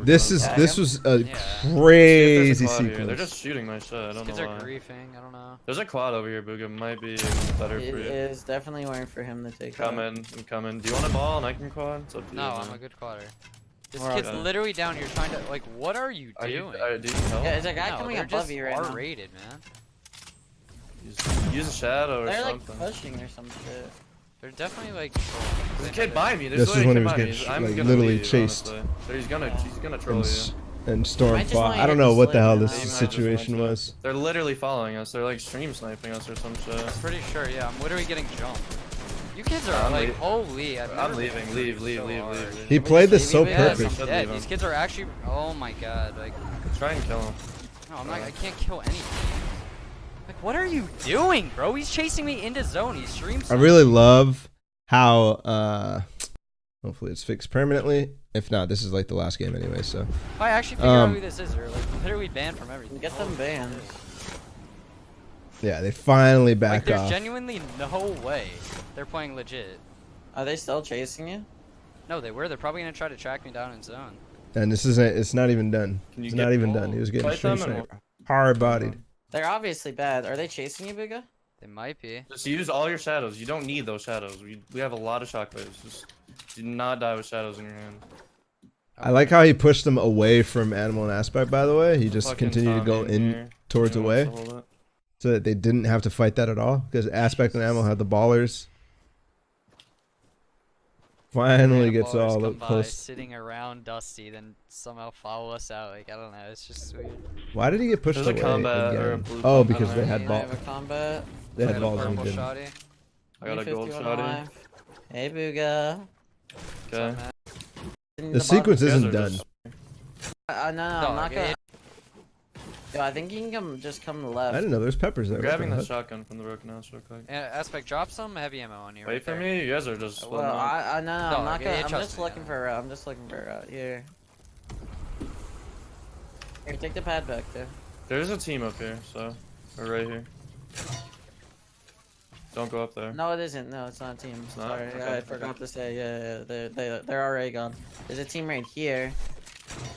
This is Yeah. this was a Yeah. crazy They're sequence. just shooting my shit. I don't Kids know are why. griefing. I don't know. There's a quad over here, Bugha. Might be better It for you. is definitely waiting for him to take. Coming, I'm coming. Do you want a ball and I can quad? It's up to No, you. I'm man. a good quader. This We're all kid's good. literally down here trying to like. What are you Are you, doing? do you help? Yeah, is that guy No, coming they're above just you right now? R-rated, man. Use a shadow or They're like something. pushing or some shit. They're definitely like. There's a kid by me. There's This is literally when a he kid was by getting me. I'm like gonna literally leave, chased honestly. So he's gonna troll and, you. and Storm Might just fought. wanna I don't hit know the what the slip, hell man. this They might just situation want to. was. They're literally following us. They're like stream sniping us or some shit. Pretty sure, yeah. I'm literally getting jumped. You kids are I'm like, leaving. holy. I've I'm never leaving. been Leave. so hard. He played this so leave you, man? Yes, perfect. I'm dead. These kids are actually. Oh my god. Like, Try and kill him. no, I'm not. I can't kill anything. Like, what are you doing, bro? He's chasing me into zone. He streams. I really love how hopefully it's fixed permanently. If not, this is like the last game anyway, so If I actually figure out who this is, they're like literally banned from everything. Get them banned. yeah, they finally Like, back there's off. genuinely no way they're playing legit. Are they still chasing you? No, they were. They're probably gonna try to track me down in zone. And this isn't it's not even done. Can you It's get not even the done. ball? He was getting Fight stream them and sniped. Hard bodied. They're obviously bad. Are they chasing you, Bugha? They might be. Just use all your shadows. You don't need those shadows. We have a lot of shockwaves. Just do not die with shadows in your hand. I like how he pushed them away from Animal and Aspect, by the way. He just Fucking continued to go Tommy in here. towards He wants away to hold it. so that they didn't have to fight that at all. Because Aspect and Animal had the ballers. Finally gets Ballers all come up by, close. sitting around Dusty, then somehow follow us out. Like, I don't know. It's just weird. Why did he get pushed There's a away combat or a again? blue Oh, pump, I because don't they know. had I ball. have a combat. They I had got a balls and purple didn't. shoddy. I got a gold 51 shotty. alive. Hey, Bugha. Okay. In The sequence You guys isn't are done. just- No, I'm Dog, not gonna. it- Yo, I think you can just come to the I left. didn't know there's peppers there. I'm What grabbing the the heck? shotgun from the broken house real quick. Aspect, drop some heavy ammo on you. Wait right for there. me. You guys are just. Well, splitting up. no, Dog, I'm not yeah, gonna. I'm trust just me, looking yeah. for a route. I'm just looking for a route here. Here, take the pad back there. There's a team up here, so we're right here. Don't go up there. No, it isn't. No, it's not a team. not? Sorry, Okay, I forgot to say. Yeah, they're already gone. There's a team right here.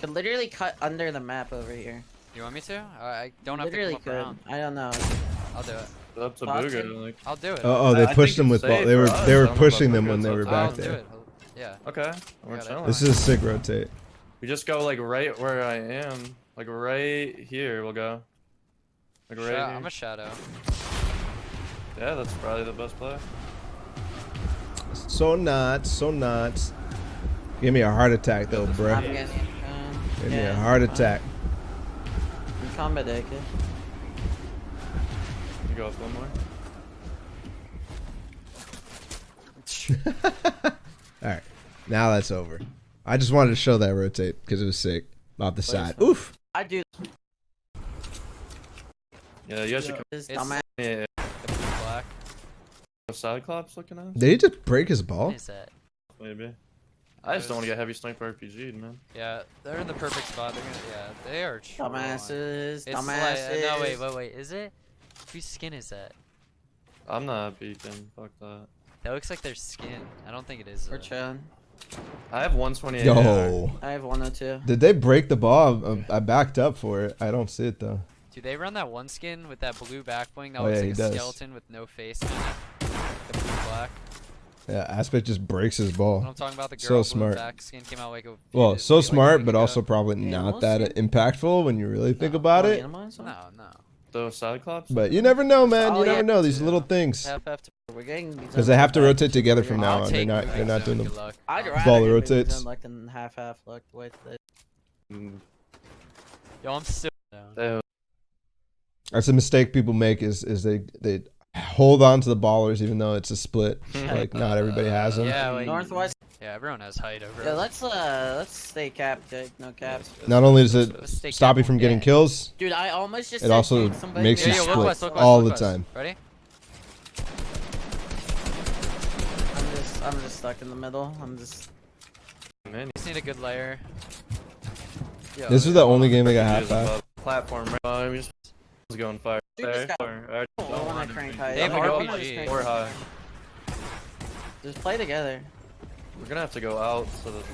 Could literally cut under the map over here. You want me to? I don't have Literally to come could. up around. I don't know. I'll do it. It's up to Boston? Bugha. Like. I'll do it. Oh, they I pushed think them with it's ball. safe They were for us. they I were don't know pushing about them Bugha, when they so were it's I'll back do there. it. Yeah. Okay. We're Yeah, chilling. This is a sick rotate. We just go like right where I am. Like right here we'll go. Like right here. I'm a shadow. Yeah, that's probably the best play. So not. Give me a heart attack though, I'm bruh. getting. Give me yeah, a heart fine. attack. You combat deck it. You go up one more. Alright. Now that's over. I just wanted to show that rotate because it was sick. Off the side. Oof. I do Yeah, you guys should come. this It's- dumbass. Yeah. The blue black. Cyclops looking at us? Did he just break his What ball? is that? Maybe. I just don't want to get heavy sniper RPG'd, man. Yeah, they're in the perfect spot. They're gonna. Yeah, they are. trolling. Dumbasses. It's Dumbasses. like, no, wait. Is it? Whose skin is that? I'm not beacon. Fuck that. That looks like their skin. I don't think it is. We're chilling. I have 128. Yo. I have 102. Did they break the ball? I backed up for it. I don't see it though. Do they run that one skin with that blue back bling that Oh, looks yeah, like he a does. skeleton with no face? Kinda? The blue black. Yeah, Aspect just breaks his What ball. I'm talking about, the So girl blue smart. back skin came out like a. Well, so like a smart, week but ago. also probably Yeah, not we'll that see. impactful when you really think about it. No. Those Cyclops? But you never know, man. Oh, You never yeah. know these little things. FF. We're getting Because they have to rotate together from now I'll on. take They're not moving doing zone, the. good luck. I'd I'll- rather Ball get rotates. moved in like than half look. Wait, Yo, I'm still down. Ew. That's a mistake people make is they hold on to the ballers even though it's a split. Like not everybody has them. Yeah, like, Northwest. yeah, everyone has height over Yeah, us. let's stay capped, dude. No cap. Not only does it Let's stay stop you cap from on. getting kills, Dude, I almost just it said also somebody makes you Yeah, yo, split look west, look west, all look the west. time. Ready? I'm just stuck in the middle. I'm just. Man, Just need a good layer. yeah, This was the only game I got half RPGs at. above platform. Right? We just going fire. Dude, There. just got- Or- Oh, when I crank high. They have I'm gonna RPG. just crank- Or high. Just play together. We're gonna have to go out so that.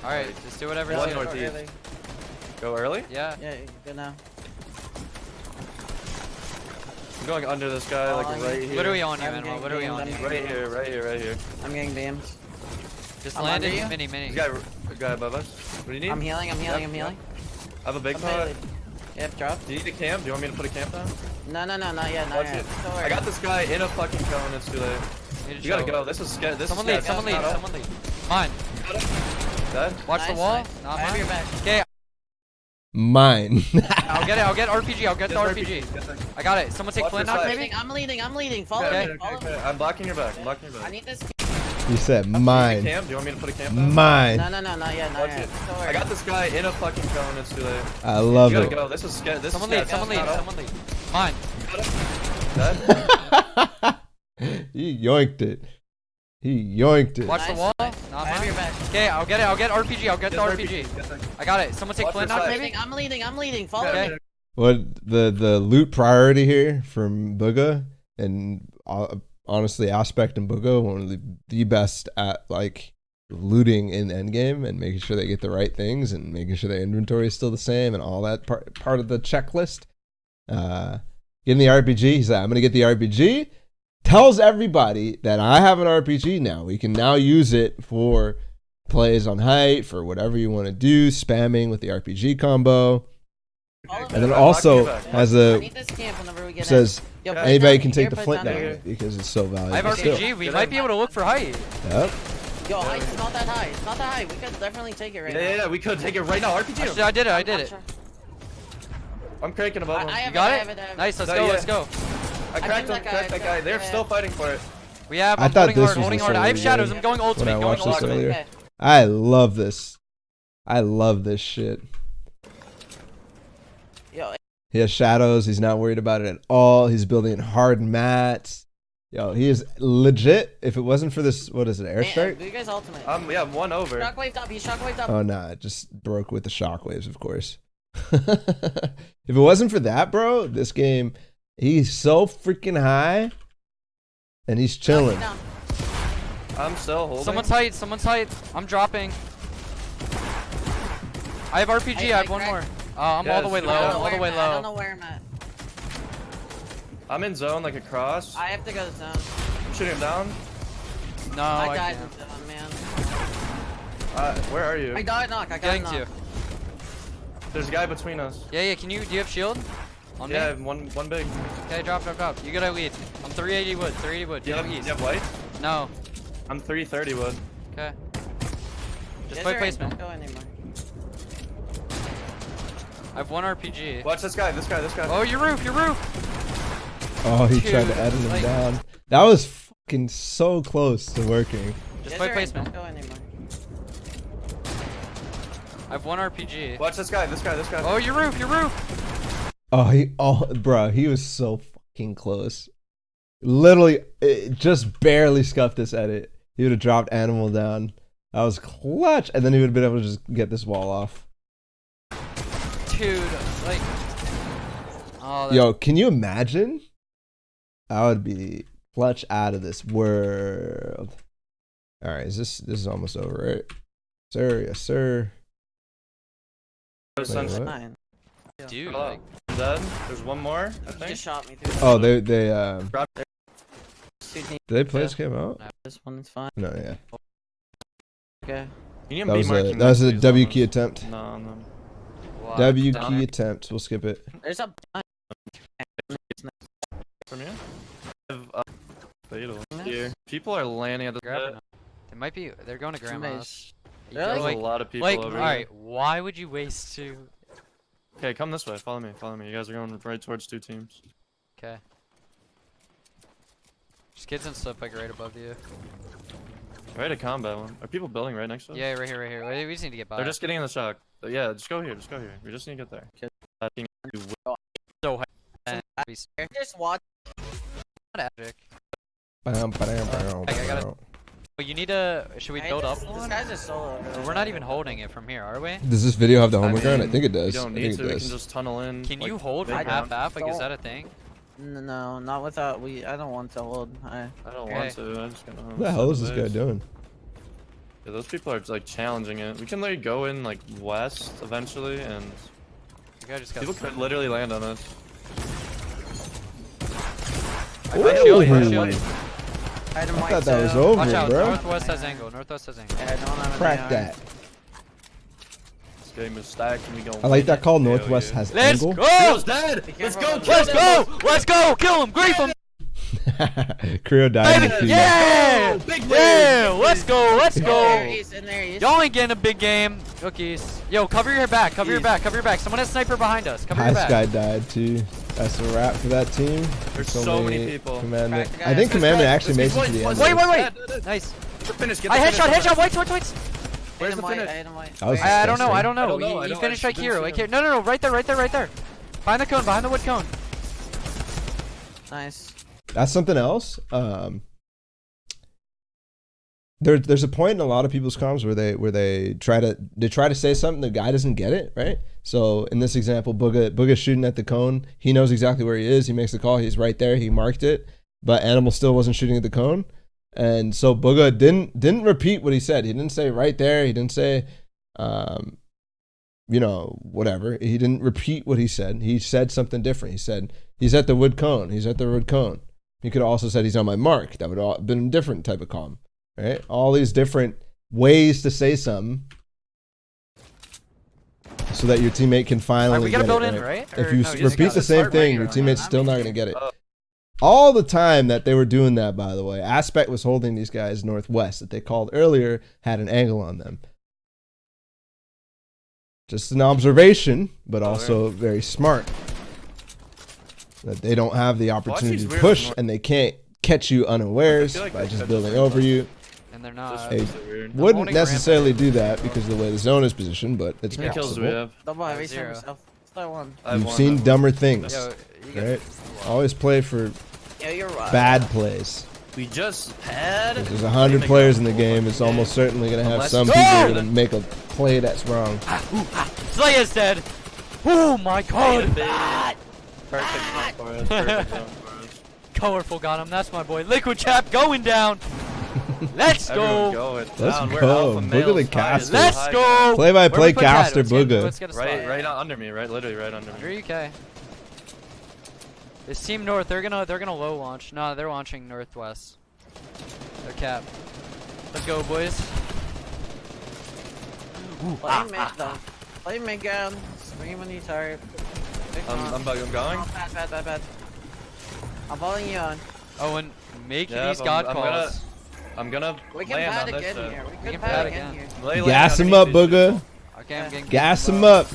Alright, just do whatever. One you do. northeast. Go early? Yeah. Yeah, good now. I'm going under this guy, like Falling. right here. What are we on you, I'm Manuel? getting What are we beamed, on I'm you? getting- Right here, right here, right here. I'm getting beamed. Just I'm land under it. you. Mini, mini. The guy above us. What do you need? I'm healing. I'm healing. I'm Yep, healing. I have a big I'm pot. healing. Yep, drop. Do you need a camp? Do you want me to put a camp down? No, not yet. Not Watch yet. it. Don't worry. I got this guy in a fucking cone. It's too late. Need to You gotta chill. go. This is scared. This Someone is lead, scared. someone lead, someone lead. Mine. Dead? Watch the Nice, wall. nice. Not I have mine. your back. Okay, Mine. I'll get it. I'll get RPG. I'll get the Yes, RPG. Get that. I got it. Someone take Watch flint your knock side. maybe? I'm leading. Follow Okay. me. Follow me. I'm blocking your back. I'm blocking your I back. need this. You said Do you need a mine. camp? Do you want me to put a camp down? Mine. No, not yet. Not Watch yet. it. Don't worry. I got this guy in a fucking cone. It's too late. I love You gotta it. go. This is scared. This Someone is lead, scared. someone lead, Not someone lead. Mine. Dead? He yoinked it. He yoinked it. Watch the Nice, wall. nice. Not I have your mine. back. Okay, I'll get it. I'll get RPG. I'll get the Get RPG. Get that. I got it. Someone take Watch flint your knock side. maybe? I'm leading. Follow Okay. me. What the loot priority here from Bugha, and honestly Aspect and Bugha, one of the best at like looting in endgame and making sure they get the right things and making sure their inventory is still the same and all that part of the checklist. Getting the RPG, he's like, I'm gonna get the RPG. Tells everybody that I have an RPG now. We can now use it for plays on height, for whatever you want to do, spamming with the RPG combo. Follow And then me. also Back. has I a need this camp whenever we get says in. Yo, put it anybody down can take here, the put it flint down down here. because it's so valuable. I have still. RPG. We Get might in. be able to look for height. Yep. Yo, height's not that high. It's not that high. We could definitely take it right now. Yeah, we could take it right now. RPG. Actually, I did it. I did it. I'm cranking above him. I You have got I it? have I have Nice. Let's No, go. yeah. Let's go. I cracked him. Cracked that guy. They're Yeah. still fighting for it. We have. I I'm thought holding this hard. was Holding the hard. I have solo shadows. game I'm going when I ultimate. Going watched this ultimate. earlier. Okay. I love this. I love this shit. Yo, He has shadows. He's not worried about it at all. He's building hard mats. Yo, he is legit. If it wasn't for this, what is it, airstrike? you guys ultimate. Yeah, I'm one over. Shockwave up. He's shockwave up. Oh, nah, it just broke with the shockwaves, of course. If it wasn't for that, bro, this game, he's so freaking high, and he's chilling. Knock I'm still holding. Someone's height. Someone's height. I'm dropping. I have RPG. I have one more. I'm Yeah, all the way it's low. good. I don't know All the where way I'm at. I don't low. know where I'm at. I'm in zone like across. I have to go to zone. I'm shooting him down. No, I I died can't. in zone, man. Where are you? I died knock. I got Getting knock. to you. There's a guy between us. Yeah. Do you have shield? On Yeah, I me? have one big. Okay, drop. You gotta lead. I'm 380 wood. 380 wood. You Go have, you east. have white? No. I'm 330 wood. Okay. Just Yes, play sir, placement. Don't go anymore. I have one RPG. Watch this guy. This guy. Oh, your roof. Oh, he Dude, tried to edit him like- down. That was fucking so close to working. Just Yes, play sir, placement. Don't go anymore. I have one RPG. Watch this guy. This guy. Oh, your roof. Bro, he was so fucking close. Literally, it just barely scuffed this edit. He would have dropped Animal down. That was clutch, and then he would have been able to just get this wall off. Dude, like. Oh, Yo, can you imagine? I would be clutch out of this world. All right, this is almost over, right? Sir, yes, sir. Sunset. what? Mine. dude, Hello. like. Dead. There's one more. I He think. just shot me through. Oh, they Drop there. did they play this game out? This one's fine. No, yeah. Okay. You need That to be was a marking that was a these W on key us. attempt. No. Wow. W down key there. attempt. We'll skip it. There's a. From you? Fatal. Here. People are landing at the Grabbing them. It might be. They're going to grandma's. There's Really? a lot of people Like, over alright, why would you waste 2? here. Okay, come this way. Follow me. Follow me. You guys are going right towards 2 teams. Okay. There's kids in slip like right above you. Right at combat one. Are people building right next to us? Yeah, right here, right here. We just need to get by. They're just getting in the shock. Yeah, just go here. Just go here. We just need to get there. I think you will. so high. Just watch. Magic. Bam, bam, bam, I gotta- bam. But you need to. Should we build up This one? guy's a solo. We're not even holding it from here, are we? Does this video have the homework on? I mean, think it We does. don't I need think to. it We does. can just tunnel in. Can like, you hold big from round. half? Like, is Don't. that a thing? No, not without I don't want to hold. I don't Okay. want to. I'm just gonna. What the hell is this guy doing? Yeah, those people are like challenging it. We can like go in like west eventually, and You guys just got. people could literally land on us. I shield you, I Ooh. shield you. I thought that was over, Watch out, bro. northwest has angle. Northwest has angle. Yeah, don't have Crack any that. This game is stacked, and we go. I like that call. Northwest has Let's angle. go! Creo's dead. Be Let's careful. go. Let's go! Let's go! Kill him! Grief him! Creo died in the Baby! field. Yeah! Big Yeah! Let's go! Let's In there, go! he's in there. He's Y'all ain't getting a big game. Cookies. Yo, cover your back. Cover your back. Cover your back. Someone has sniper behind us. Cover your This back. guy died too. That's a wrap for that team. There's so many people. Commandment. Crack the guy. I think This Commandment guy- actually this makes it to the guy's end. Wait, Dead, dead, dead. Nice. Get the finish. Get I the headshot, finish. headshot, whites. Where's the him white, finish? I hit him white. That was Wait, I don't know, I disgusting. don't know. I don't know, I He don't- finished I right didn't here. see Like him. here. No, right there, right there, right there. Behind the cone, behind the wood cone. Nice. That's something else. There's a point in a lot of people's comms where they try to say something, the guy doesn't get it, right? So in this example, Bugha's shooting at the cone. He knows exactly where he is. He makes the call. He's right there. He marked it, but Animal still wasn't shooting at the cone, and so Bugha didn't repeat what he said. He didn't say right there. He didn't say, whatever. He didn't repeat what he said. He said something different. He said he's at the wood cone. He's at the wood cone. He could have also said he's on my mark. That would have been a different type of comm. Right? All these different ways to say something so that your teammate can finally Alright, we gotta get build it, in, right? If Or you no, just repeat gotta the same start thing, bringing your it on. teammate's I'm still not here. going to get it. Oh. All the time that they were doing that, by the way, Aspect was holding these guys northwest that they called earlier had an angle on them. Just an observation, but also very smart. That they don't have the opportunity these to weird push north- and they can't catch you unawares I feel like by they just could building just- over you. And they're This not. Hey, is so weird. Wouldn't holding necessarily ramp. do that because of the way the zone is positioned, but it's How many kills do we possible. have? Double heavy, Zero. yourself. Start one. I have You've one, seen I have dumber things, Yo, you got right? Always play for Yo, you're right. bad plays. one. We just had. If there's 100 players in the game, it's almost certainly going to have Unless- some Go! people who are going to make a play that's wrong. Slayer's dead. Oh my god. Perfect zone for us. Perfect zone for us. Colorful got him. That's my boy. Liquid Chap going down. Let's Everyone go. going Let's down. We're go. alpha Bugha males, the high caster. as Let's high go. ground. Play-by-play Where we put Chad? caster Let's Bugha. get a Right, spot. right under me. Right, literally right under me. Under UK. This team north, they're gonna low launch. No, they're launching northwest. They're cap. Let's go, boys. Play mid though. Play mid ground. Scream when you target. I'm going. Bad. I'm following you on. Oh, and make Yeah, these I'm- god I'm calls. I'm gonna We can land pad on this again side. here. We can can pad pad again. again here. Lay Gas him underneath up, these Bugha. Okay, I'm getting. Gas him up.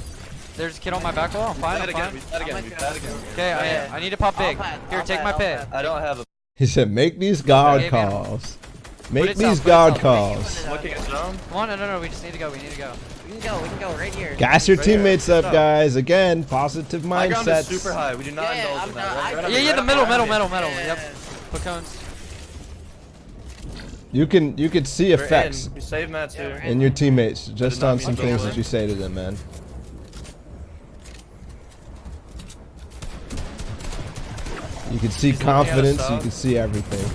There's a kid on my back wall. I'm fine. Pad I'm again. fine. We pad again. We pad again. Okay, Yeah. I need to pop big. I'll pad, Here, I'll take pad, my I'll pit. pad. I don't have a. He said, make these God Okay, man. calls. Put Make it these south, put it God south. calls. Looking at zone. Come on, no, we just need to go. We need to go. We can go right here. Gas your Right here. teammates up, Stop. guys. Again, positive My ground is mindsets. super high. We do not Yeah, indulge I'm in not- that. Right, I- right Yeah, under- yeah, the right middle. under me. Yep. Put cones. You could see We're effects in. We save mats Yeah, here. we're in your teammates just not on mean some to things go that in. you say to them, man. You can see He's looking at us confidence. You south. can see everything.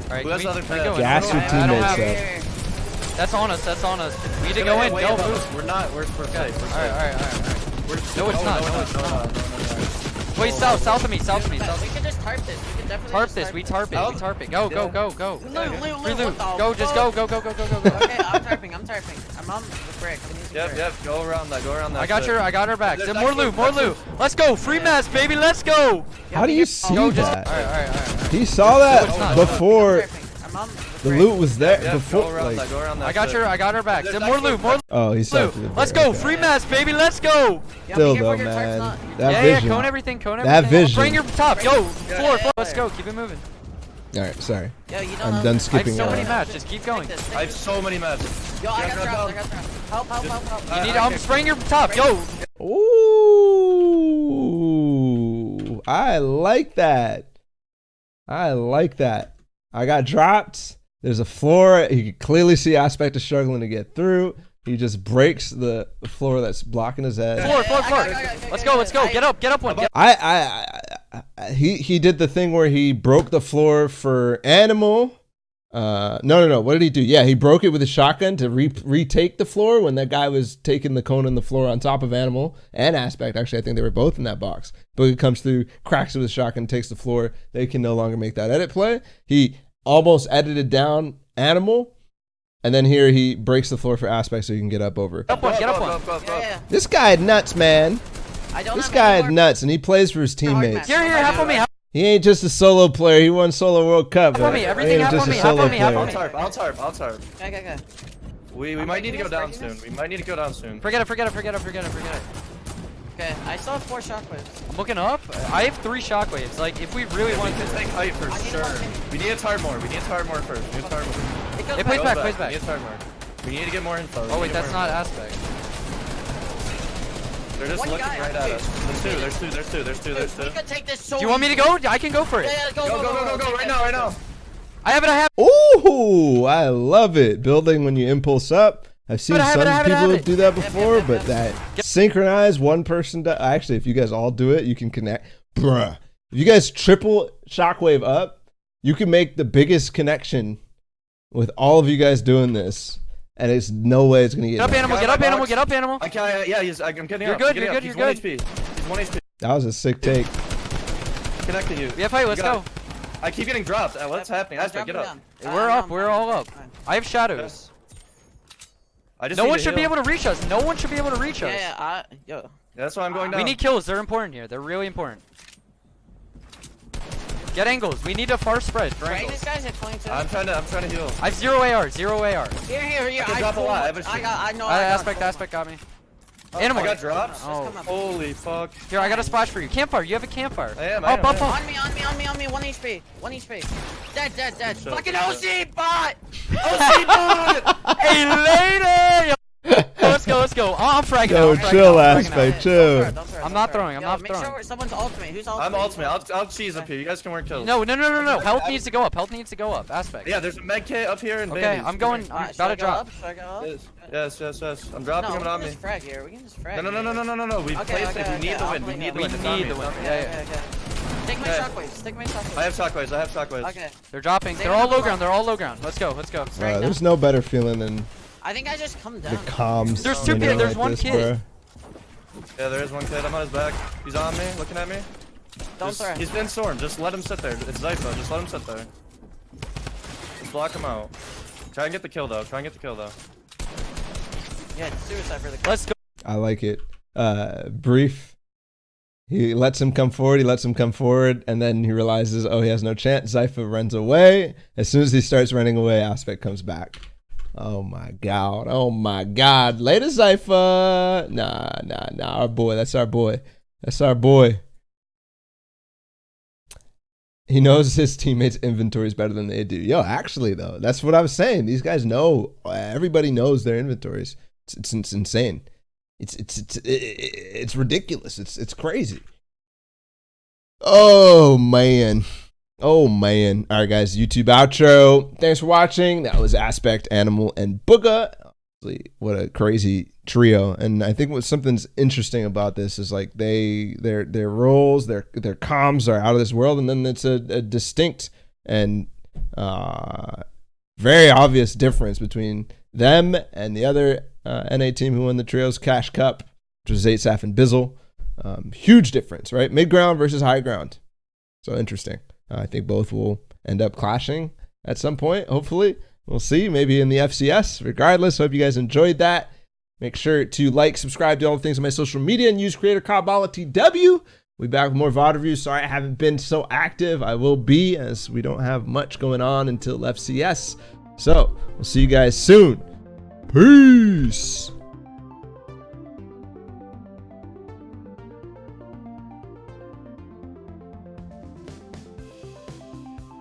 All right, Who has can we other go pads? in? Gas your I don't teammates have- up. That's on us. That's on us. We need to Wait, go in. wait, Go. wait, Move. We're not. We're safe. We're safe. All right. We're, No, it's not. No, it's not. Wait, south of me. We can just tarp this. We can definitely Tarp just this. We tarp tarp it. We tarp it. Go. Lou, Free what loot. the Go. Just fuck? go. Okay, I'm tarping. I'm on the brick. I'm using Yep. brick. Yep. Go around that. Go around that. I got shit. I got her back. There's More actually- loot. Let's go. Free mass, baby. Let's go. Yeah, How do we you can- see Go. Just. that? All right. He saw No, it's not. that before. I'm on the The loot was there Yeah, before. go around Like, that. Go around that. I got shit. your, I got her back. There's More actually- loot, more oh, he's loot. Let's go, free mats, baby. Let's go. Yeah, Still be careful though, your tarp's man. not- That Yeah, vision. cone everything, cone That everything. vision. Bring your top, yo, Yeah, floor. yeah, Let's yeah. go, keep it moving. All right, sorry. Yo, you don't I'm know- done I have skipping. so many around. mats. Just keep going. Take this, I have so many mats. Yo, I got Yeah, drops, go. I got drops. Help, help, help, help. You need, okay. spraying your top, yo. Ooh, I like that. I like that. I got dropped. There's a floor. You can clearly see Aspect is struggling to get through. He just breaks the floor that's blocking his head. Floor, floor, floor. Let's go, let's go. Get up one. Get He did the thing where he broke the floor for Animal. No. What did he do? Yeah, he broke it with a shotgun to retake the floor when that guy was taking the cone on the floor on top of Animal and Aspect. Actually, I think they were both in that box. Bugha comes through, cracks it with a shotgun, takes the floor. They can no longer make that edit play. He almost edited down Animal. And then here he breaks the floor for Aspect so you can get up over. up one, get up one. Yeah. This guy nuts, man. I don't This have guy any more- nuts, and he plays for his teammates. Here, half on me, half He ain't just a solo player. He won solo World Cup. on me, He everything ain't half just on a me, half solo on me, half player. on me. I'll tarp. Okay. We I'm might need to breaking go down this, soon. breaking We might need to go down soon. Forget it. Okay, I still have 4 shockwaves. I'm looking up. I have 3 shockwaves. Like, if we really We want can to. take height for I need sure. one thing. We need a tarp more. We need a tarp more first. We need a tarp more. It goes It back. plays back, plays We back. need a tarp more. We need to get more info. Oh, wait, that's not Aspect. They're just One looking guy, right at us. There's two. Dude, we could take this so Do you want me to go? I can go for it. Yeah, Go right now. I have it. Ooh, I love it. Building when you impulse up. I've seen I have some it, I have it, I people have it. do that before, Yep. but that synchronized one person. Actually, if you guys all do it, you can connect. Bruh. If you guys triple shockwave up, you can make the biggest connection with all of you guys doing this. And it's no way it's going to get Get up, done. animal. Get up, animal. Get up, animal. I can't. Yeah, I'm getting You're up. good, I'm getting you're up. good, He's you're 1 good. HP. He's 1 HP. That was a sick take. Connecting you. Yeah, fight. Let's You got go. it. I keep getting dropped. What's happening? I'm Aspect, get dropping up. down. We're I'm up. We're all up. fine. I have shadows. I just No need one to should be heal. able to reach us. No one should be able to reach us. Yeah, yo. That's why I'm going down. We need kills. They're important here. They're really important. Get angles. We need a far spread for Right, angles. this guy's at 22. I'm trying to heal. I have 0 AR. 0 AR. Here. I can drop a lot. I have a shield. I know. I got Aspect. full. Aspect got me. Oh, Animal. I got dropped. Oh. Come up. Holy fuck. Here, I got a splash for you. Campfire. You have a campfire. I am. Up. On me. 1 HP. 1 HP. Dead. Shut Fucking up. OC bot. Hey, later. Let's go. Oh, I'm fragging Yo, out. I'm fragging chill, out, I'm fragging Aspect, out. chill. I'm not throwing, I'm not Make throwing. sure someone's ultimate. Who's ultimate? I'm ultimate. I'll cheese up here. You guys can work kills. No. Health needs to go up. Health needs to go up. Aspect. Yeah, there's a med kit up here and Okay, bandies. I'm going. Should I'm I about to go drop. up? Should I go up? Yes. I'm dropping No, them on we me. can just frag here. We can just frag. No. We play safe. We need the win. We need the win. It's on me. Okay. Take my Okay. shockwaves. I have shockwaves. Okay. They're dropping. They They're all have a low lot. ground. Let's go. Right There's now. no better feeling than I think I just come the down. comms. There's 2 winning kids, there's like 1 this, kid. bruh. Yeah, there is one kid. I'm on his back. He's on me, looking at me. Don't Just- throw. He's been stormed. Just let him sit there. It's Zypha. Just let him sit there. Just block him out. Try and get the kill though. Yeah, it's suicide for the. Let's go. I like it. Brief. He lets him come forward, and then he realizes, oh, he has no chance. Zypha runs away. As soon as he starts running away, Aspect comes back. Oh my god. Later, Zypha. Nah. Our boy. That's our boy. He knows his teammates' inventories better than they do. Yo, actually, though, that's what I was saying. These guys know. Everybody knows their inventories. It's insane. It's ridiculous. It's crazy. Oh man. All right, guys. YouTube outro. Thanks for watching. That was Aspect, Animal, and Bugha. What a crazy trio. And I think what something's interesting about this is like their roles, their comms are out of this world, and then it's a distinct and very obvious difference between them and the other NA team who won the Trios Cash Cup, which was Zaitsaf and Bizzle. Huge difference, right? Mid ground versus high ground. So interesting. I think both will end up clashing at some point, hopefully. We'll see, maybe in the FCS. Regardless, hope you guys enjoyed that. Make sure to like, subscribe to all the things on my social media, and use creator code Ballatw. We'll be back with more VOD reviews. Sorry I haven't been so active. I will be, as we don't have much going on until FCS. So we'll see you guys soon. Peace.